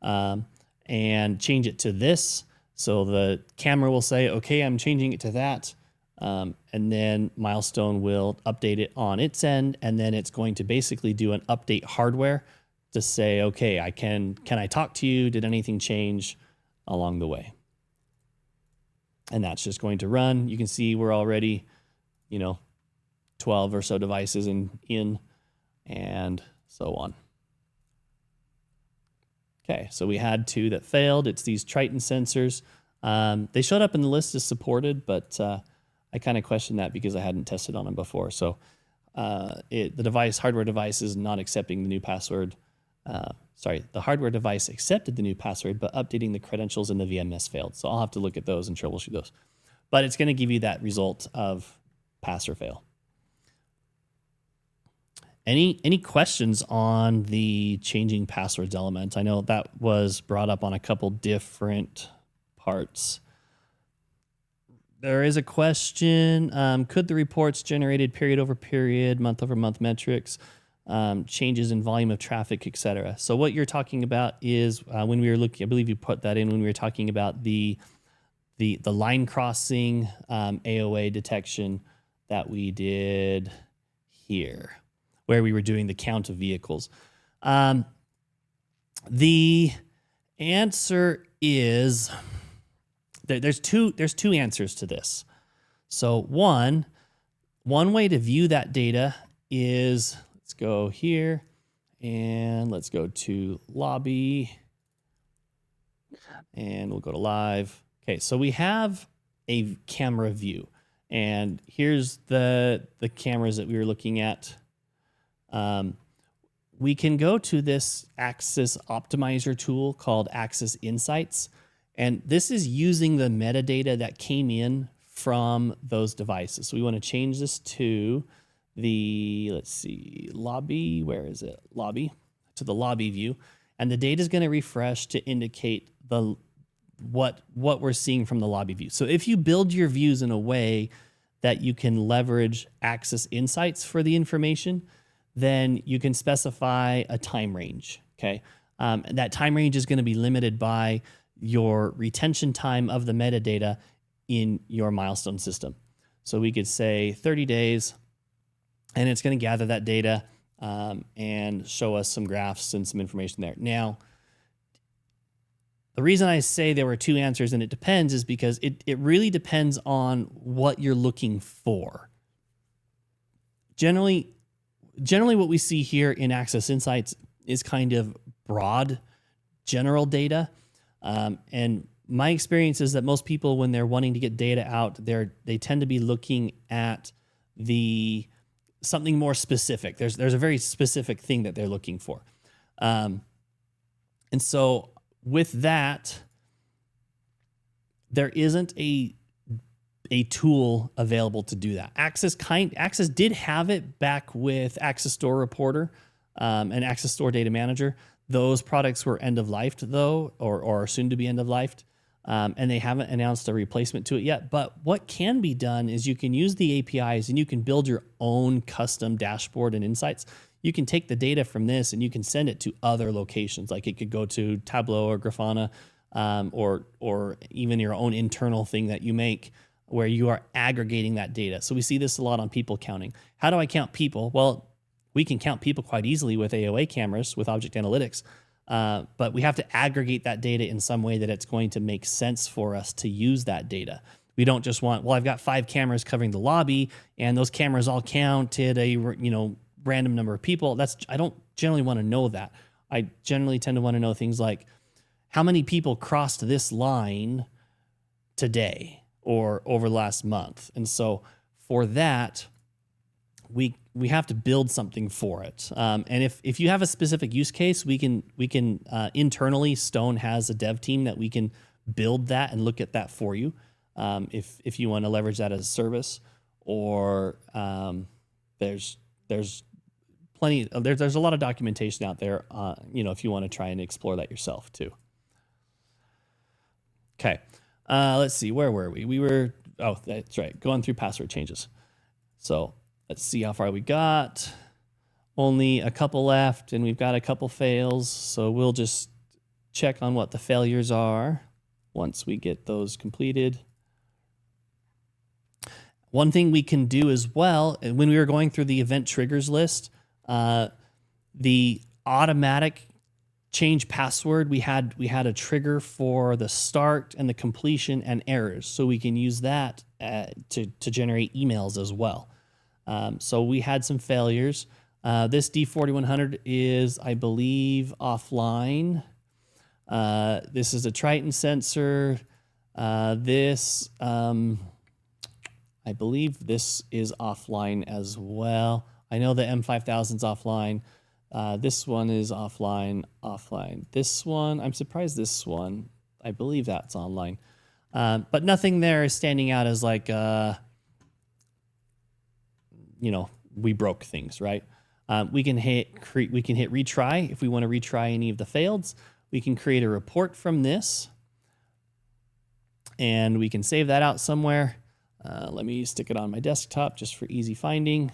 and change it to this. So the camera will say, okay, I'm changing it to that. And then Milestone will update it on its end, and then it's going to basically do an update hardware to say, okay, can I talk to you? Did anything change along the way? And that's just going to run. You can see we're already, 12 or so devices in and so on. Okay, so we had 2 that failed. It's these Triton sensors. They showed up in the list as supported, but I kind of questioned that because I hadn't tested on them before. So the hardware device is not accepting the new password. The hardware device accepted the new password, but updating the credentials in the VMS failed. So I'll have to look at those and troubleshoot those. But it's going to give you that result of pass or fail. Any questions on the changing passwords element? I know that was brought up on a couple different parts. There is a question, could the reports generated period over period, month over month metrics, changes in volume of traffic, etc. So what you're talking about is when we were looking, I believe you put that in when we were talking about the line crossing AOA detection that we did here, where we were doing the count of vehicles. The answer is there's two answers to this. So one way to view that data is, let's go here and let's go to lobby and we'll go to live. Okay, so we have a camera view and here's the cameras that we were looking at. We can go to this Axis Optimizer tool called Axis Insights. And this is using the metadata that came in from those devices. So we want to change this to the, let's see, lobby. Where is it? Lobby, to the lobby view. And the data is going to refresh to indicate what we're seeing from the lobby view. So if you build your views in a way that you can leverage Axis Insights for the information, then you can specify a time range, okay? That time range is going to be limited by your retention time of the metadata in your Milestone system. So we could say 30 days, and it's going to gather that data and show us some graphs and some information there. Now, the reason I say there were two answers and it depends is because it really depends on what you're looking for. Generally what we see here in Axis Insights is kind of broad, general data. And my experience is that most people, when they're wanting to get data out, they tend to be looking at something more specific. There's a very specific thing that they're looking for. And so with that, there isn't a tool available to do that. Axis did have it back with Axis Store Reporter and Axis Store Data Manager. Those products were end of life though, or soon to be end of life, and they haven't announced a replacement to it yet. But what can be done is you can use the APIs and you can build your own custom dashboard and insights. You can take the data from this and you can send it to other locations. Like it could go to Tableau or Grafana, or even your own internal thing that you make, where you are aggregating that data. So we see this a lot on people counting. How do I count people? Well, we can count people quite easily with AOA cameras, with Object Analytics, but we have to aggregate that data in some way that it's going to make sense for us to use that data. We don't just want, well, I've got 5 cameras covering the lobby, and those cameras all counted a random number of people. I don't generally want to know that. I generally tend to want to know things like how many people crossed this line today or over the last month. And so for that, we have to build something for it. And if you have a specific use case, we can internally, Stone has a dev team that we can build that and look at that for you. If you want to leverage that as a service, or there's plenty. There's a lot of documentation out there. If you want to try and explore that yourself too. Okay. Let's see, where were we? That's right, going through password changes. So let's see how far we got. Only a couple left, and we've got a couple fails. So we'll just check on what the failures are once we get those completed. One thing we can do as well, when we were going through the event triggers list, the automatic change password, we had a trigger for the start and the completion and errors. So we can use that to generate emails as well. So we had some failures. This D4100 is, I believe, offline. This is a Triton sensor. I believe this is offline as well. I know the M5000's offline. This one is offline. This one, I'm surprised this one, I believe that's online. But nothing there is standing out as like, we broke things, right? We can hit retry if we want to retry any of the faileds. We can create a report from this, and we can save that out somewhere. Let me stick it on my desktop just for easy finding.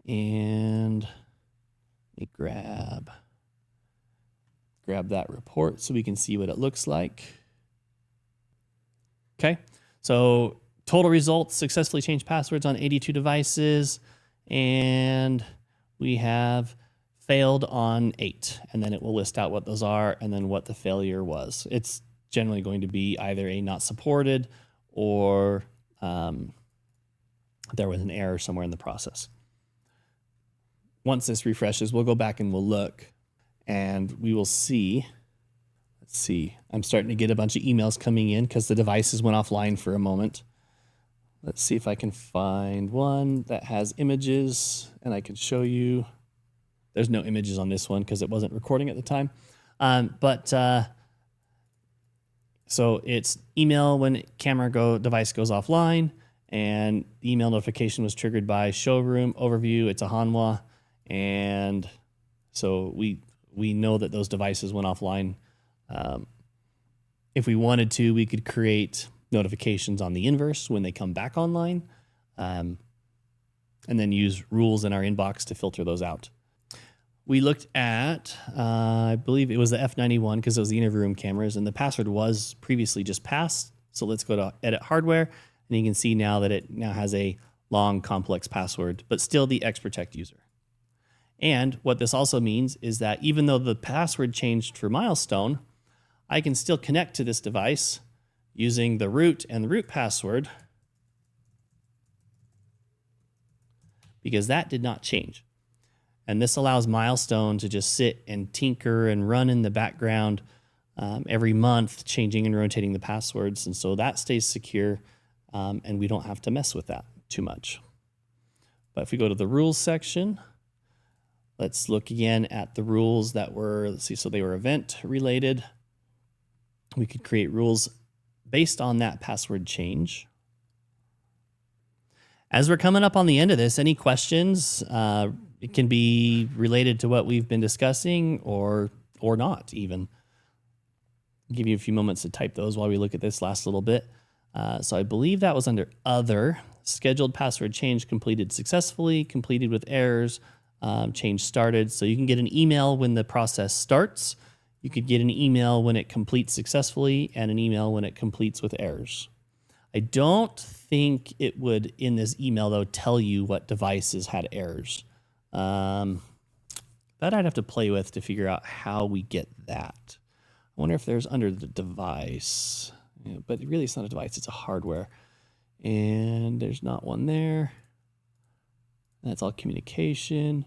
And let me grab that report so we can see what it looks like. Okay, so total results, successfully changed passwords on 82 devices, and we have failed on 8, and then it will list out what those are and then what the failure was. It's generally going to be either a not supported or there was an error somewhere in the process. Once this refreshes, we'll go back and we'll look, and we will see. Let's see. I'm starting to get a bunch of emails coming in because the devices went offline for a moment. Let's see if I can find one that has images, and I can show you. There's no images on this one because it wasn't recording at the time. So it's email when device goes offline, and the email notification was triggered by showroom overview. It's a Hanwha, and so we know that those devices went offline. If we wanted to, we could create notifications on the inverse when they come back online, and then use rules in our inbox to filter those out. We looked at, I believe it was the F91 because it was the interview room cameras, and the password was previously just passed. So let's go to edit hardware, and you can see now that it now has a long, complex password, but still the XProtect user. And what this also means is that even though the password changed for Milestone, I can still connect to this device using the root and the root password because that did not change. And this allows Milestone to just sit and tinker and run in the background every month, changing and rotating the passwords. And so that stays secure, and we don't have to mess with that too much. But if we go to the rules section, let's look again at the rules that were, let's see, so they were event related. We could create rules based on that password change. As we're coming up on the end of this, any questions? It can be related to what we've been discussing or not even. I'll give you a few moments to type those while we look at this last little bit. So I believe that was under other. Scheduled password change completed successfully, completed with errors, change started. So you can get an email when the process starts. You could get an email when it completes successfully and an email when it completes with errors. I don't think it would, in this email though, tell you what devices had errors. That I'd have to play with to figure out how we get that. I wonder if there's under the device, but really it's not a device, it's a hardware. And there's not one there. That's all communication.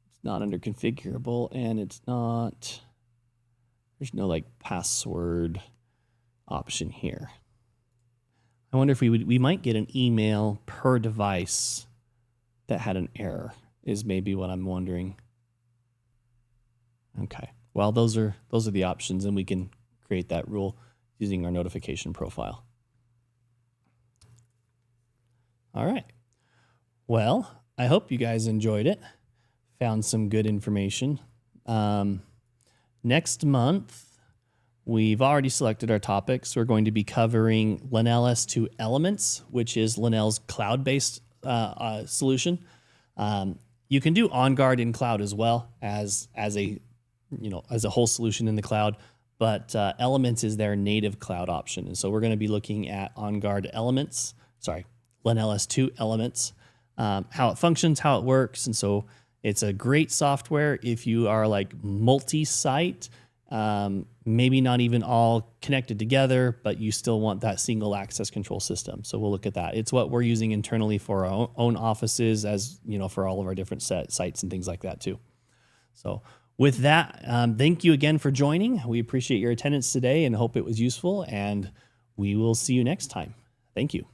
It's not under configurable, and it's not, there's no like password option here. I wonder if we might get an email per device that had an error, is maybe what I'm wondering. Okay, well, those are the options, and we can create that rule using our notification profile. All right. Well, I hope you guys enjoyed it, found some good information. Next month, we've already selected our topics. We're going to be covering LenelS2 Elements, which is Lenel's cloud-based solution. You can do OnGuard in cloud as well as a whole solution in the cloud, but Elements is their native cloud option. And so we're going to be looking at OnGuard Elements, LenelS2 Elements, how it functions, how it works. And so it's a great software if you are like multi-site, maybe not even all connected together, but you still want that single access control system. So we'll look at that. It's what we're using internally for our own offices, as you know, for all of our different sites and things like that too. So with that, thank you again for joining. We appreciate your attendance today and hope it was useful, and we will see you next time. Thank you.